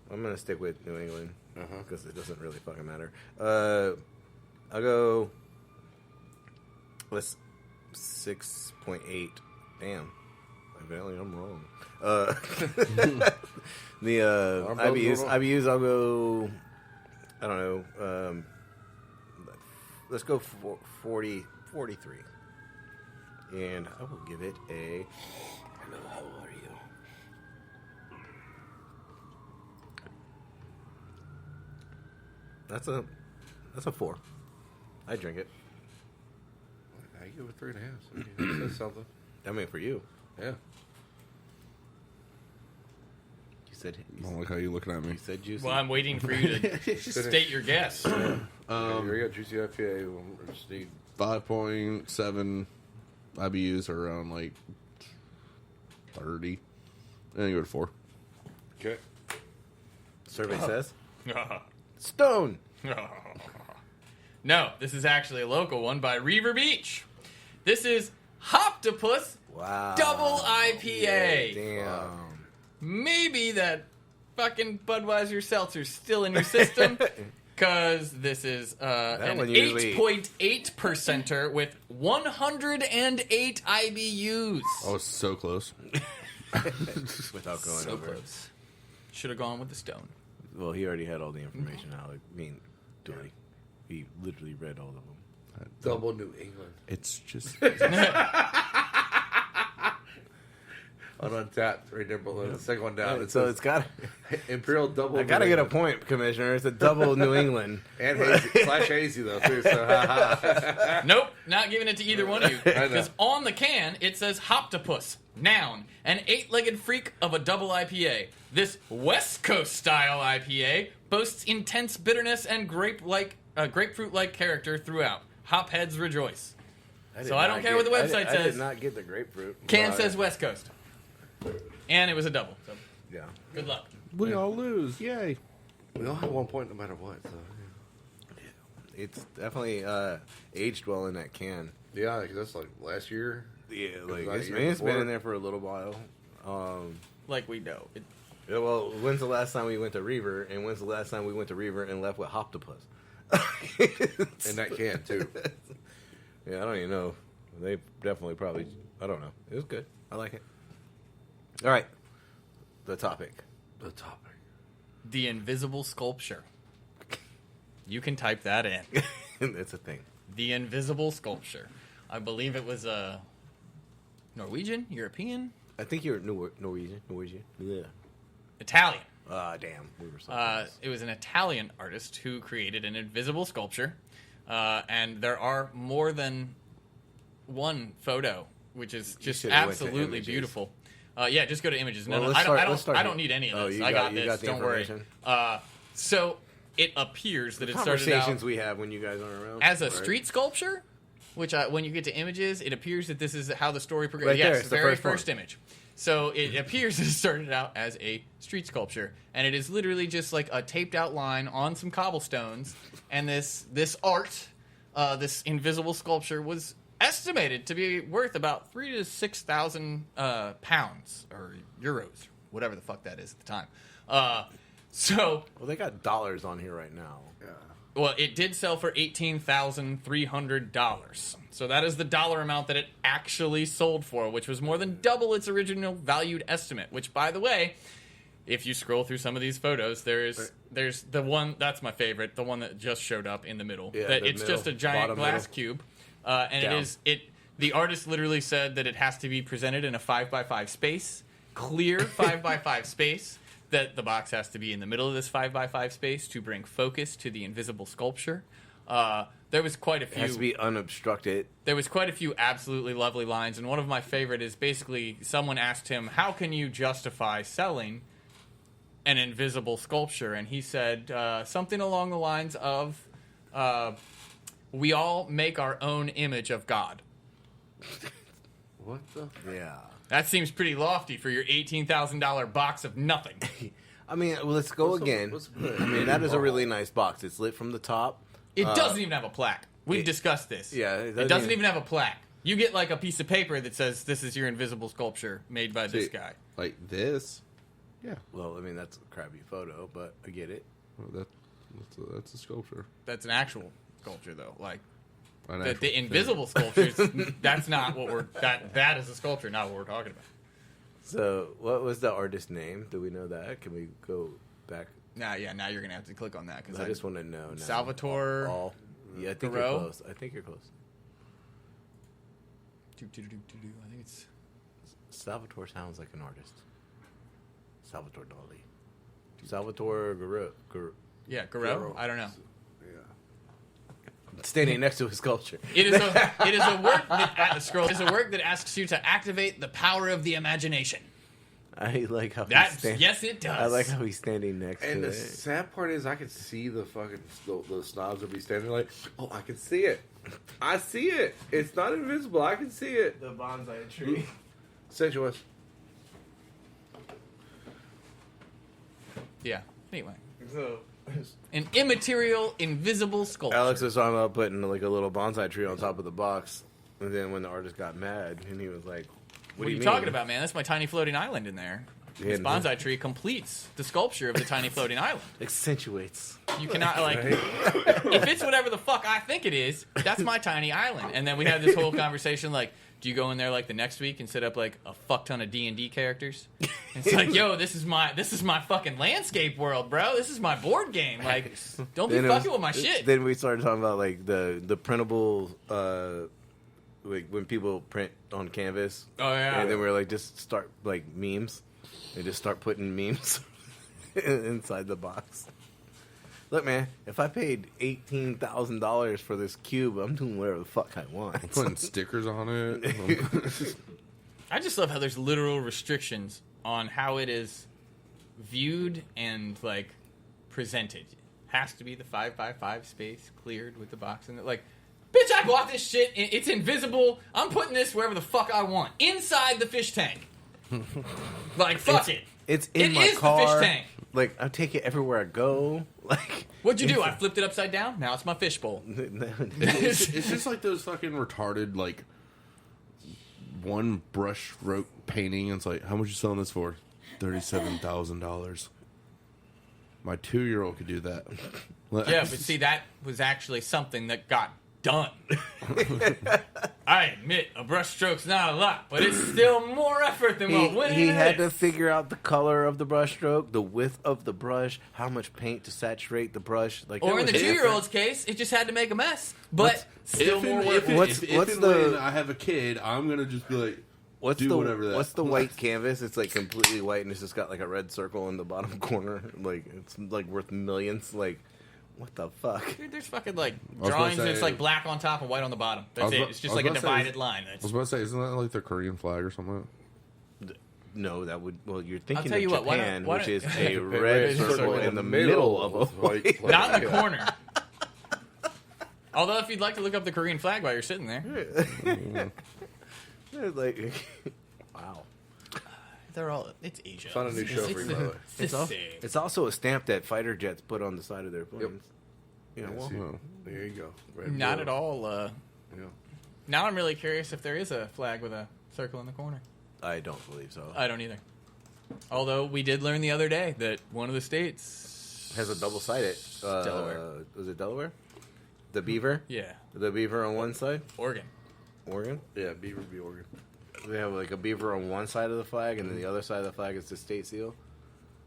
gonna stick with New England Uh-huh. because it doesn't really fucking matter. I'll go. 6.8. Damn. Evidently, I'm wrong. The IBUs, I'll go. I don't know. Let's go 43. And I will give it a. Hello, how are you? That's a 4. I drink it. I give it 3.5. So that's something. I mean, for you. Yeah. You said. I don't like how you looking at me. You said juicy. Well, I'm waiting for you to state your guess. Here we got Juicy IPA. We'll just need 5.7 IBUs are around like 30. And you go to 4. okay. Survey says. Stone. No, this is actually a local one by Reaver Beach. This is Hoptopus Wow. Double IPA. Damn. Maybe that fucking Budweiser seltzer's still in your system. Because this is an one usually- 8.8%er with 108 IBUs. Oh, so close. Without going So over. close. Should have gone with the Stone. Well, he already had all the information out. I mean, Dooley. He literally read all of them. Double New England. It's just On Untapped, right there below. The second one down. It So says it's got. Imperial Double. I New gotta get a England. point, Commissioner. It's a double New England. And hazy, slash hazy though too. So haha. Nope, not giving it to either one of you. I know. Because on the can, it says Hoptopus, noun, an 8-legged freak of a double IPA. This West Coast style IPA boasts intense bitterness and grapefruit-like character throughout. Hopheads rejoice. So I don't care what the website I says. did not get the grapefruit. Can But- says West Coast. And it was a double, so Yeah. good luck. we all lose. Yay. We all have 1 point no matter what. So It's definitely aged well in that can. yeah, 'cause that's like last year. Yeah, like Like it's year been before. in there for a little while. Like we know. Yeah, well, when's the last time we went to Reaver, and when's the last time we went to Reaver and left with Hoptopus? And that can too. Yeah, I don't even know. They definitely probably. I don't know. It was good. I like it. All right, the topic. The topic. The invisible sculpture. You can type that in. It's a thing. The invisible sculpture. I believe it was Norwegian, European, I think you're Norwegian. Yeah. Italian. Damn. We were so close. It was an Italian artist who created an invisible sculpture, and there are more than one photo, which is just should've went to absolutely images. beautiful. Yeah, just go to images. No, Well, no, let's I start don't here. need any of Oh, this. you I got you this. the Don't worry. information? So it appears that it started Conversations out we have when you guys aren't around. as a Right. street sculpture, which when you get to images, it appears that this is how the story progresses. Right there, Yes, it's the very first one. image. So it appears it started out as a street sculpture, and it is literally just like a taped out line on some cobblestones. And this art, this invisible sculpture, was estimated to be worth about 3,000 to 6,000 pounds or euros, whatever the fuck that is at the time. So. Well, they got dollars on here right now. Well, it did sell for $18,300. So that is the dollar amount that it actually sold for, which was more than double its original valued estimate. Which, by the way, if you scroll through some of these photos, there's the one that's my favorite, the one that just showed up in the middle. Yeah, that the it's middle, just a giant bottom glass middle. cube, and Down. The artist literally said that it has to be presented in a 5x5 space, clear 5x5 space. That the box has to be in the middle of this 5x5 space to bring focus to the invisible sculpture. There was quite a It has to few. be unobstructed. There was quite a few absolutely lovely lines, and one of my favorite is basically someone asked him, "How can you justify selling an invisible sculpture?" And he said something along the lines of, "We all make our own image of God." What the? Yeah. That seems pretty lofty for your $18,000 box of nothing. I mean, well, let's go What's the- again. what's the- I mean, that is a really nice box. It's lit from the top. It doesn't even have a plaque. We've discussed this. yeah, it doesn't even have a plaque. You get like a piece of paper that says, "This is your invisible sculpture made by this See, guy." Like this. Yeah. Well, I mean, that's a crappy photo, but I get it. Well, that's a sculpture. That's an actual sculpture, though. Like, The invisible sculptures, that's not what we're... That is a sculpture, not what we're talking about. So, what was the artist's name? Do we know that? Can we go back? Now you're going to have to click on that. Cause I just want to know now. Salvatore... Yeah, I think Garreau? you're close. I think it's... Salvatore sounds like an artist. Salvatore Dali. Salvatore Garreau. Yeah, Garreau? I don't know. Standing next to his sculpture. It is a work that asks you to activate the power of the imagination. I like how Yes, it does. I like how he's standing next to it. And the sad part is, I can see the fucking the snobs will be standing like, oh, I can see it. I see it. It's not invisible. I can see it. The bonsai tree. Sensuous. Yeah. Anyway, So, an immaterial, invisible sculpture. Alex was talking about putting like a little bonsai tree on top of the box, and then when the artist got mad, and he was like, What are you mean?" talking about, man? That's my tiny floating island in there. This bonsai tree completes the sculpture of the tiny floating island. Accentuates. You cannot, like, if it's whatever the fuck I think it is, that's my tiny island. And then we had this whole conversation, like, do you go in there, like, the next week and set up, like, a fuck ton of D&D characters? And it's like, yo, this is my fucking landscape world, bro. This is my board game. Like, don't be fucking with my shit. Then we started talking about like the printable, like when people print on canvas. Oh, yeah. And then we were like, just start like memes, and just start putting memes inside the box. Look, man, if I paid $18,000 for this cube, I'm doing whatever the fuck I want. Putting stickers on it. I just love how there's literal restrictions on how it is viewed and, like, presented. Has to be the 5x5 space cleared with the box in it. Like, bitch, I bought this shit. It's invisible. I'm putting this wherever the fuck I want. Inside the fish tank. Like, fuck it. It's in It my is car. the fish tank. Like, I take it everywhere I go. Like, What'd you do? I flipped it upside down. Now it's my fishbowl. It's just like those fucking retarded, like, one brush stroke painting. And it's like, how much you selling this for? $37,000. My 2-year-old could do that. Yeah, but see, that was actually something that got done. I admit, a brush stroke's not a lot, but it's still more effort than what went he into had to this. figure out the color of the brush stroke, the width of the brush, how much paint to saturate the brush. Like, Or in the there was 2-year-old's case, it just had to make a mess. But still more work. What's the- when I have a kid, I'm gonna just be like, What's do the whatever that. What's the white canvas? It's like completely white, and it's just got like a red circle in the bottom corner. Like, it's like worth millions. Like, what the fuck? Dude, there's fucking, like, was drawings gonna that's, say- like, black on top and white on the bottom. That's it. It's just, like, a divided line. I That's, was about to say, isn't that like the Korean flag or something? No, that would. Well, you're thinking tell of you what, why Japan, don't- why which don't- is a red circle in the middle of a white. not in the corner. Although, if you'd like to look up the Korean flag while you're sitting there. Like, wow. They're all... It's Asia. Found a new show for you, by the way. It's also a stamp that fighter jets put on the side of their planes. You know, well, Well, There you go. Red Not blue. at all. Yeah. Now I'm really curious if there is a flag with a circle in the corner. I don't believe so. I don't either. Although we did learn the other day that one of the states Has a double-sided. Delaware. Was it Delaware? The beaver? Yeah, The beaver on one side? Oregon. Oregon? Yeah, Beaver be Oregon. They have like a beaver on one side of the flag, and then the other side of the flag is the state seal.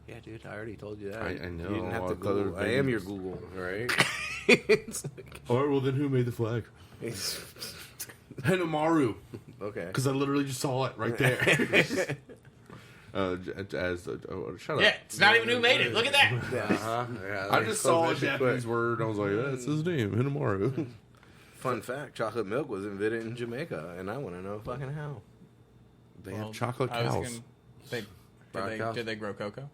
Yeah, dude, I already told you that. I know. You didn't have to Other Google. I am your things. Google. Right? It's like- all right, well then, who made the flag? it's- Hanamaru, okay. because I literally just saw it right there. Shut up. Yeah, it's not even who made it. Look at that. Uh-huh. Yeah, I they just closed saw a that shit Japanese quick. word and I was like, that's his name, Hanamaru. Fun fact: chocolate milk was invented in Jamaica, and I want to know fucking how. They Well, have chocolate I was cows. gonna- Brown cows? Did they grow cocoa?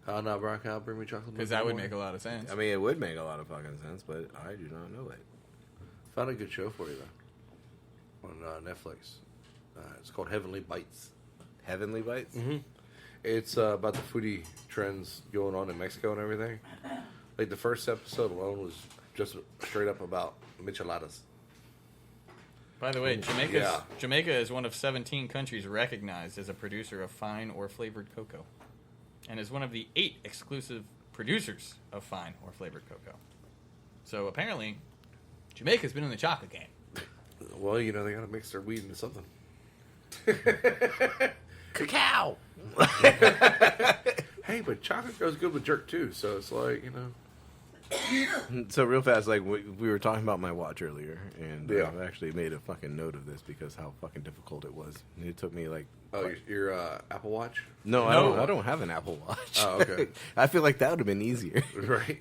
How not brown cow bring me chocolate? Because that would make a lot of sense. I mean, it would make a lot of fucking sense, but I do not know it. Found a good show for you though on Netflix. It's called Heavenly Bites. Heavenly Bites. Mm-hmm. It's about the foodie trends going on in Mexico and everything. Like the first episode alone was just straight up about micheladas. By the way, Yeah. Jamaica is one of 17 countries recognized as a producer of fine or flavored cocoa, and is one of the 8 exclusive producers of fine or flavored cocoa. So apparently, Jamaica's been in the chocolate game. Well, you know, they gotta mix their weed into something. Cacao. Hey, but chocolate goes good with jerk too, so it's like, you know. So real fast, like we were talking about my watch earlier, and Yeah. I actually made a fucking note of this because how fucking difficult it was. It took me like Your Apple Watch? no, No. I don't have an Apple Watch. Oh, okay. I feel like that would have been easier. Right.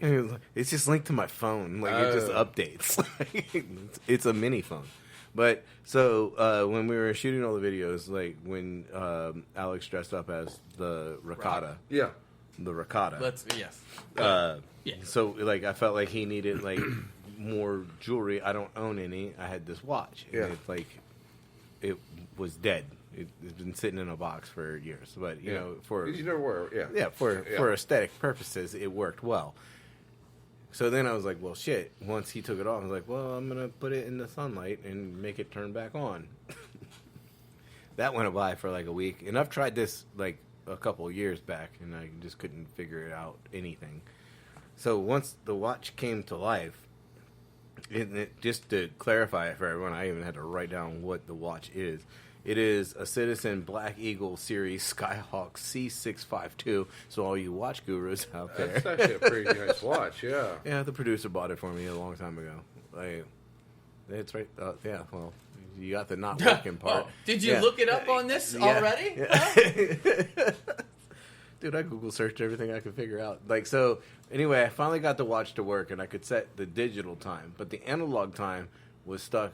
It's just linked to my phone. Like it just updates. It's a mini phone. But so when we were shooting all the videos, like when Alex dressed up as the ricotta, Yeah. the ricotta. Yes. Yeah. So like I felt like he needed like more jewelry. I don't own any. I had this watch. And Yeah. it's like it was dead. It's been sitting in a box for years. But you know, for You never were, for aesthetic purposes, it worked well. So then I was like, well, shit. Once he took it off, I was like, well, I'm gonna put it in the sunlight and make it turn back on. That went by for like a week, and I've tried this like a couple of years back, and I just couldn't figure it out anything. So once the watch came to life, just to clarify it for everyone, I even had to write down what the watch is. It is a Citizen Black Eagle Series Skyhawk C652. So all you watch gurus out there, That's actually a pretty nice watch, yeah. yeah, the producer bought it for me a long time ago. Like, it's right. Yeah, well, you got the not working part. Oh, did you Yeah. look it up on this Yeah. already? Yeah. Dude, I Google searched everything I could figure out. Like, so, anyway, I finally got the watch to work, and I could set the digital time. But the analog time was stuck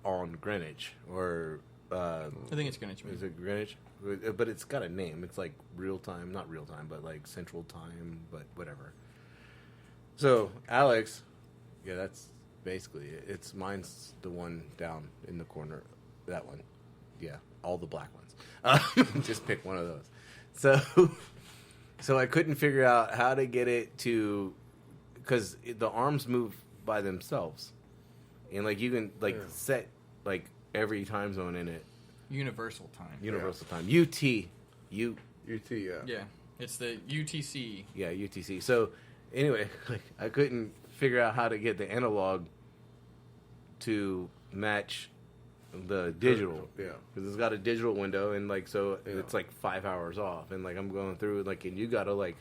on Greenwich, or... I think it's Greenwich. Is it Greenwich? But it's got a name. It's like real time. Not real time, but like central time, but whatever. So, Alex... Yeah, that's basically it. It's mine's the one down in the corner. That one. Yeah, all the black ones. Just pick one of those. So I couldn't figure out how to get it to, because the arms move by themselves, and like you can set like every time zone in it. Universal time. Universal time. UT. UT, yeah. Yeah. It's the UTC. Yeah, UTC. So anyway, like I couldn't figure out how to get the analog to match the digital. Yeah. Because it's got a digital window, and like so it's like 5 hours off, and like I'm going through like, and you gotta like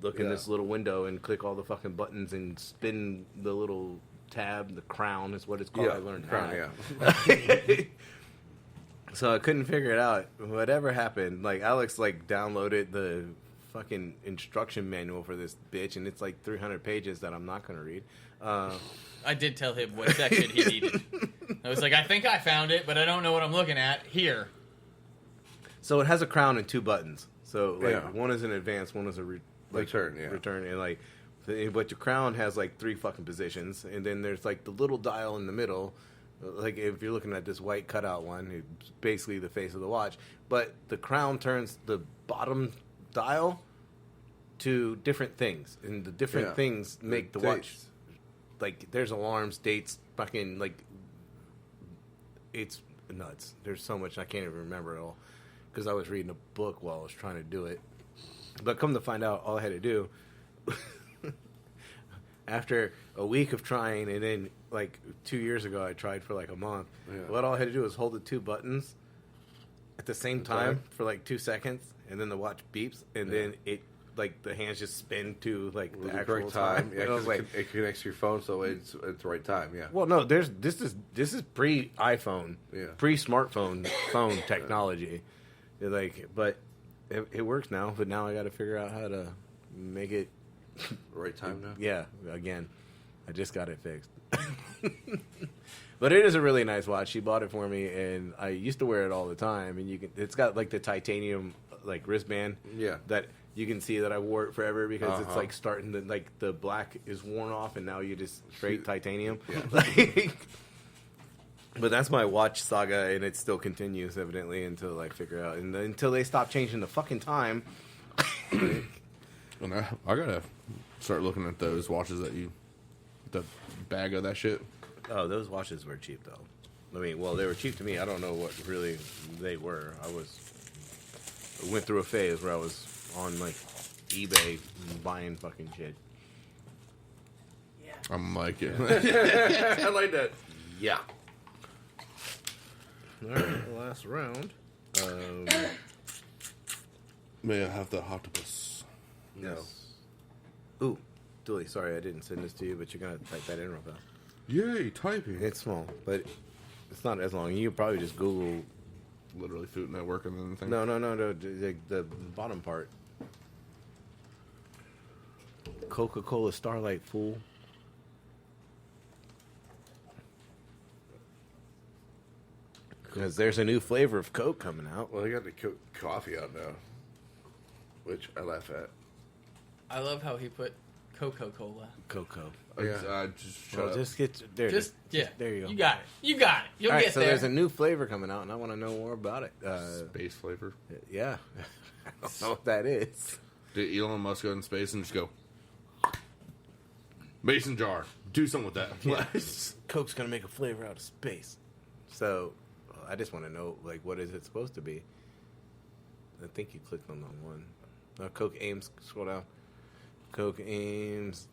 look in this little window and click all the fucking buttons and spin the little tab. The crown is what it's called. I learned Crown, that. So I couldn't figure it out. Whatever happened, like Alex like downloaded the fucking instruction manual for this bitch, and it's like 300 pages that I'm not gonna read. I did tell him what section he needed. I was like, I think I found it, but I don't know what I'm looking at. Here. So it has a crown and two buttons. So like Yeah. one is an advance, one is a Return, yeah. return, and like, but your crown has like 3 fucking positions, and then there's like the little dial in the middle. Like if you're looking at this white cutout one, it's basically the face of the watch. But the crown turns the bottom dial to different things, and the different things make the watch. Dates. Like there's alarms, dates, fucking like. It's nuts. There's so much I can't even remember it all because I was reading a book while I was trying to do it. But come to find out, all I had to do after a week of trying, and then like 2 years ago, I tried for like a month. Yeah. What all I had to do was hold the 2 buttons at the same time for like 2 seconds, and then the watch beeps, and then it like the hands just spin to like the actual correct time. Yeah, And I was 'cause like, it connects to your phone, so it's the right time. Yeah. well, no, this is pre iPhone, pre smartphone phone technology. Like, but it works now. But now I got to figure out how to make it Right time now. Yeah, again, I just got it fixed. But it is a really nice watch. She bought it for me, and I used to wear it all the time. And it's got like the titanium like wristband. Yeah. That you can see that I wore it forever because it's like starting to like the black is worn off, and now you just straight titanium. Yeah. But that's my watch saga, and it still continues evidently until I figure out, and until they stop changing the fucking time. And I gotta start looking at those watches the bag of that shit. Oh, those watches were cheap, though. I mean, well, they were cheap to me. I don't know what really they were. I went through a phase where I was on, like, eBay buying fucking shit. Yeah. I'm like it. I like that. Yeah. All right, last round. May I have the octopus? No. Ooh, Dooley, sorry I didn't send this to you, but you're going to type that in real fast. Yay, typing. It's small, but it's not as long. You probably just Google. Literally Food Network and then the thing. No, the bottom part. Coca-Cola Starlight, fool. Because there's a new flavor of Coke coming out. Well, they got the coffee out now, which I laugh at. I love how he put Coca-Cola. Cocoa. Yeah. Just shut Well, up. just get there. Just yeah. There you go. You got it. You got it. You'll All right, get so there. there's a new flavor coming out, and I want to know more about it. Space flavor. Yeah. I don't know what that is. Did Elon Musk go in space and just go, mason jar, do something with that. Coke's going to make a flavor out of space. So, I just want to know, like, what is it supposed to be? I think you clicked on the one. Coke Ames, scroll down. Coke Ames.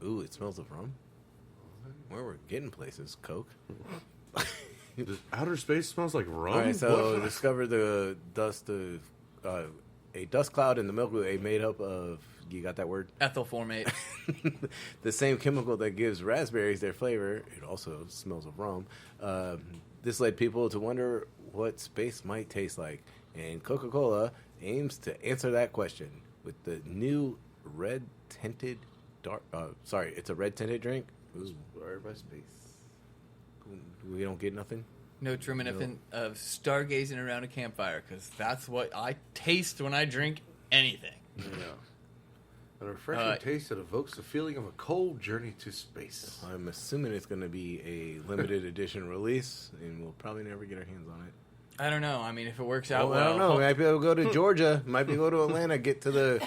Ooh, it smells of rum. Where we're getting places, Coke. Does outer space smells like rum? All right, so What? discover the dust of a dust cloud in the Milky Way made up of. You got that word? Ethyl formate. The same chemical that gives raspberries their flavor. It also smells of rum. This led people to wonder what space might taste like, and Coca-Cola aims to answer that question with the new red tinted dark. It's a red tinted drink. Inspired by space. We don't get nothing. No reminiscent of stargazing around a campfire, because that's what I taste when I drink anything. Yeah. A refreshing taste that evokes the feeling of a cold journey to space. I'm assuming it's going to be a limited edition release, and we'll probably never get our hands on it. I don't know. I mean, if it works out I don't know. We might be able to go to Georgia. Might be able to go to Atlanta. Get to the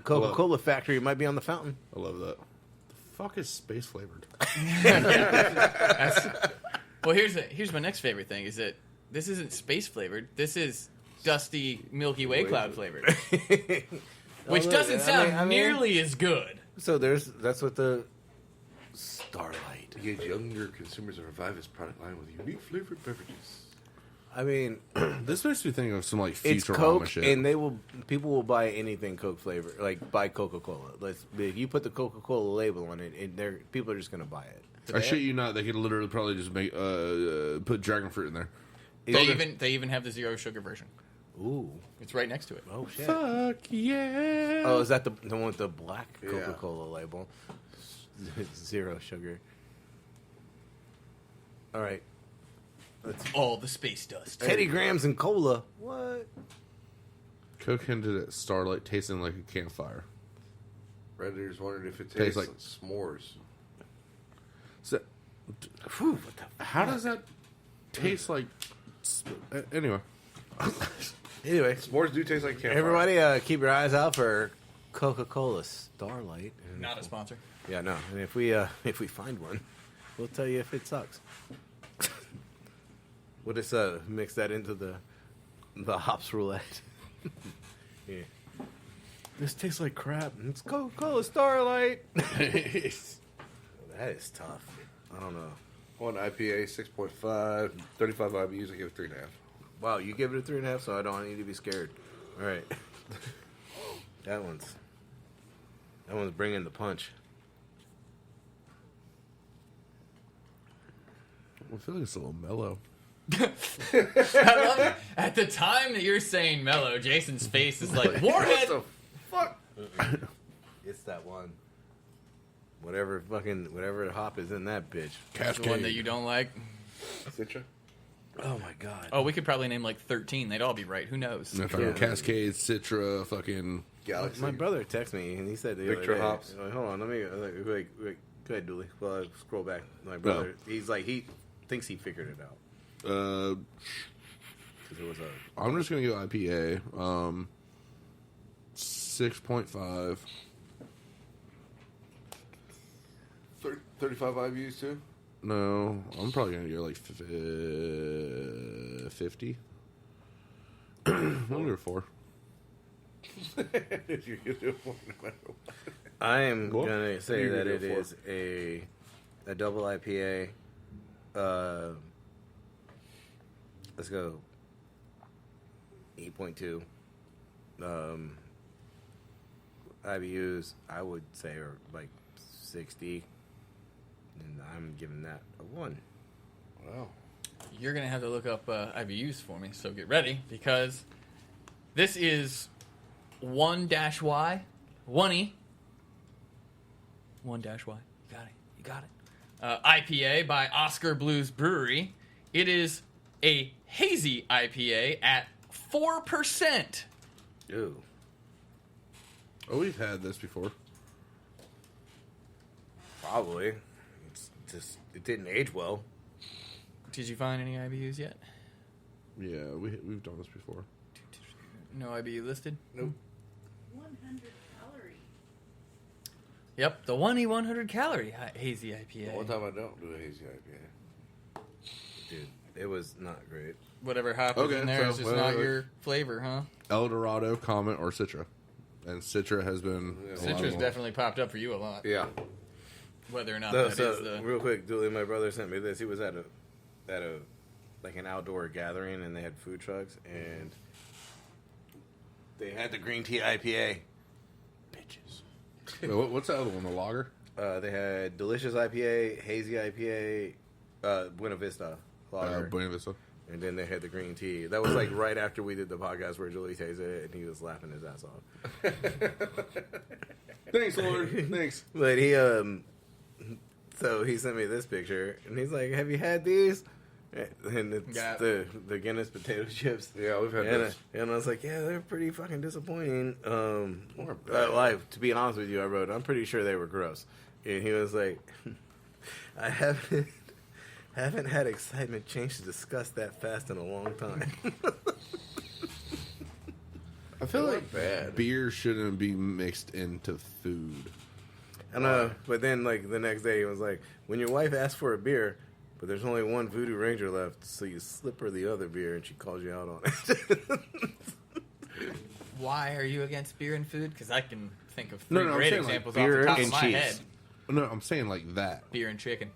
Coca-Cola factory. It might be on the fountain. I love that. The fuck is space flavored? Well, here's my next favorite thing is that this isn't space flavored. This is dusty Milky Way cloud flavored, which doesn't sound nearly as good. So that's what the Starlight. To gauge younger consumers and revive his product line with unique flavored beverages. I mean, This makes me think of some like it's Futurama Coke, shit. and people will buy anything Coke flavor, like buy Coca-Cola. If you put the Coca-Cola label on it, and people are just gonna buy it. I shit you not, they could literally probably just make put dragon fruit in there. They even have the zero sugar version. Ooh, It's right next to it. oh shit. Fuck yeah! Oh, is that the one with the black Coca-Cola label? Zero sugar. All right. All the space dust. Teddy Grahams and cola. What? Coke hinted at Starlight tasting like a campfire. Redditors wondered if it Tastes tastes like- like s'mores. So, how does that taste like? Anyway, Anyway, S'mores do taste like campfire. everybody, keep your eyes out for Coca-Cola Starlight. And Not a sponsor. Yeah, no. And if we find one, we'll tell you if it sucks. We'll just mix that into the hops roulette. Yeah. This tastes like crap. It's Coca-Cola Starlight. That is tough. I don't know. One IPA, 6.5, 35 IBUs. I give it 3.5. Wow, you give it a 3.5, so I don't need to be scared. All right. That one's bringing the punch. I feel like it's a little mellow. I love it. At the time that you're saying mellow, Jason's face is like, Warhead! What the fuck? It's that one. Whatever hop is in that bitch. The one that you don't like. Citra? Oh my god. Oh, we could probably name like 13. They'd all be right. Who knows? Fucking Cascade, Citra, fucking. Galaxy. My brother texted me and he said the Victor other day, hops. like, hold on, let me wait, go ahead, Dooley. Well, I scroll back. My brother, he's like he thinks he figured it out. 'Cause it was I'm just gonna go IPA. 6.5. 35 IBUs too? No, I'm probably gonna go like 50. I'm gonna go 4. I am Cool. gonna say You're that gonna it go is a double IPA. let's go 8.2. IBUs, I would say, are like 60. And I'm giving that a 1. Wow. You're going to have to look up IBUs for me, so get ready, because this is 1-Y, 1E. 1-Y. You got it. IPA by Oscar Blues Brewery. It is a hazy IPA at 4%. Ew. Oh, we've had this before. Probably. It's just, it didn't age well. Did you find any IBUs yet? Yeah, we've done this before. No IBU listed? Nope. 100 calories. Yep, the 1E 100 calorie hazy IPA. One time I don't do a hazy IPA. Dude, it was not great. Whatever hop is Okay, in there so is just wait, not wait. your flavor, huh? El Dorado, Comet, or Citra. And Citra has been... a lot Citrus more. definitely popped up for you a lot. Yeah. Whether or not So, that so is the... real quick, Dooley, my brother sent me this. He was at a like an outdoor gathering, and they had food trucks, and they had the green tea IPA. Bitches. Wait, what's the other one? The lager? They had delicious IPA, hazy IPA, Buena Vista lager, Buena Vista. and then they had the green tea. That was like right after we did the podcast where Julie tasted it, and he was laughing his ass off. Thanks, Lord. Thanks. But he so he sent me this picture, and he's like, "Have you had these?" And it's Yeah. the Guinness potato chips. Yeah, we've had And, this. and I was like, "Yeah, they're pretty fucking disappointing." Or bad. To be honest with you, I wrote, "I'm pretty sure they were gross." And he was like, "I haven't had excitement change to discuss that fast in a long time." I feel They like weren't bad. beer shouldn't be mixed into food. And but then like the next day, he was like, "When your wife asks for a beer, but there's only one Voodoo Ranger left, so you slip her the other beer, and she calls you out on it." Why are you against beer and food? Because I can think of No, three no, I'm great saying, like, examples beer off the top and of my cheese. head. No, I'm saying like that. Beer and chicken.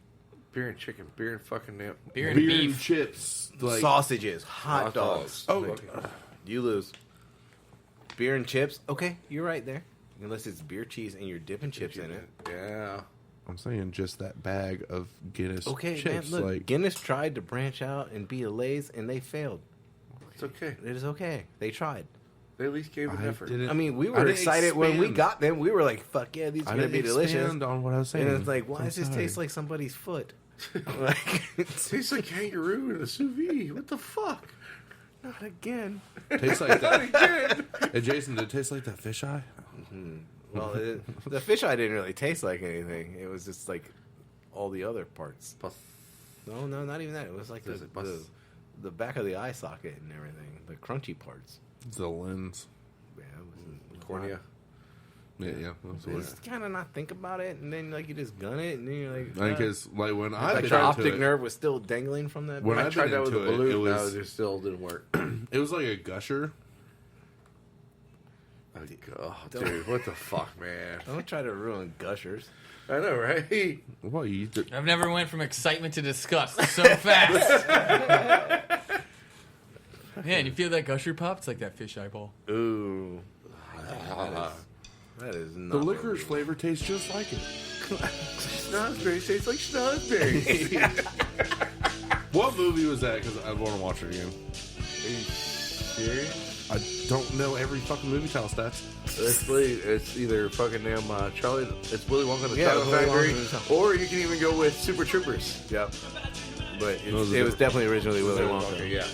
Beer and chicken. Beer and fucking nail. Beer and Beer beef. and chips. Like, Sausages, hot dogs. Oh, You lose. Beer and chips. Okay, you're right there. Unless it's beer, cheese, and you're dipping chips in it. Yeah. I'm saying just that bag of Guinness Okay, chips. man, look, like, Guinness tried to branch out and be a Lay's, and they failed. It's okay. It is okay. They tried. They at least gave an I effort. didn't- I mean, we I were didn't excited when we expand. got them. We were like, fuck yeah, these are I going to didn't be delicious. expand on what I was saying. And it's like, why I'm does this sorry. taste like somebody's foot? Like, Tastes like kangaroo in a sous vide. What the fuck? not again. Tastes like that. Hey, Jason, did it taste like that fisheye? Well, the fisheye didn't really taste like anything. It was just like all the other parts. Pus. No, not even that. It was like Does it bust? the back of the eye socket and everything. The crunchy parts. The lens. Yeah, it was Cornea. Yeah. That's what Just kind of not think about it, and then like you just gun it, and then you're like, I guess like when I like bit the into optic it, nerve was still dangling from that. When bit. I I've tried been that with a into it, balloon. it was- No, it still didn't work. it was like a gusher. Oh, dude, what the fuck, man? Don't try to ruin gushers. I know, right? Well, you did, I've never went from excitement to disgust so fast. Man, you feel that gusher pop? It's like that fish eyeball. Ooh, that is not the licorice flavor tastes just like it. Schnozberry tastes like schnozberry. What movie was that? Because I want to watch it again. Are you serious? I don't know every fucking movie title stats. It's either fucking damn Charlie. It's Willy Wonka and the Yeah, Chocolate Willy Factory, Wonka and the or you can even go with Super Troopers. Yep. But Those are it was different. definitely originally Willy Wonka. Yeah.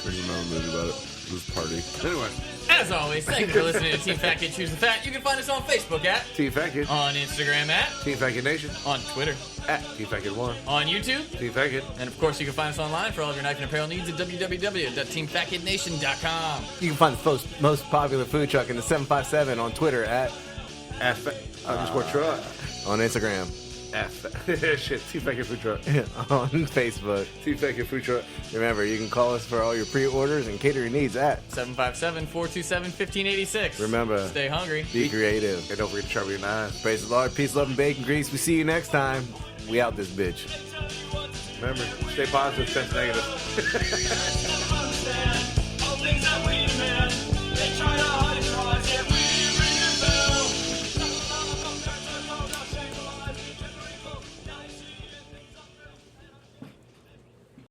There's another movie about it. This party. Anyway, As always, thank you for listening to Team Fat Kid Choose the Fat. You can find us on Facebook at, Team Fat Kid. on Instagram at, Team Fat Kid Nation. on Twitter, At Team Fat Kid 1. on YouTube, Team Fat Kid. and of course you can find us online for all of your knife and apparel needs at www.teamfatkidnation.com. You can find the most popular food truck in the 757 on Twitter at _truck. on Instagram Shit. Team Fat Kid Food Truck. on Facebook. Team Fat Kid Food Truck. Remember, you can call us for all your pre-orders and catering needs at 757-427-1586. Remember, Stay hungry. be creative. And don't forget to sharpen your knives. Praise the Lord. Peace, love, and bacon grease. We see you next time. We out this bitch. Tell me what to do. Remember, stay positive, sense negative.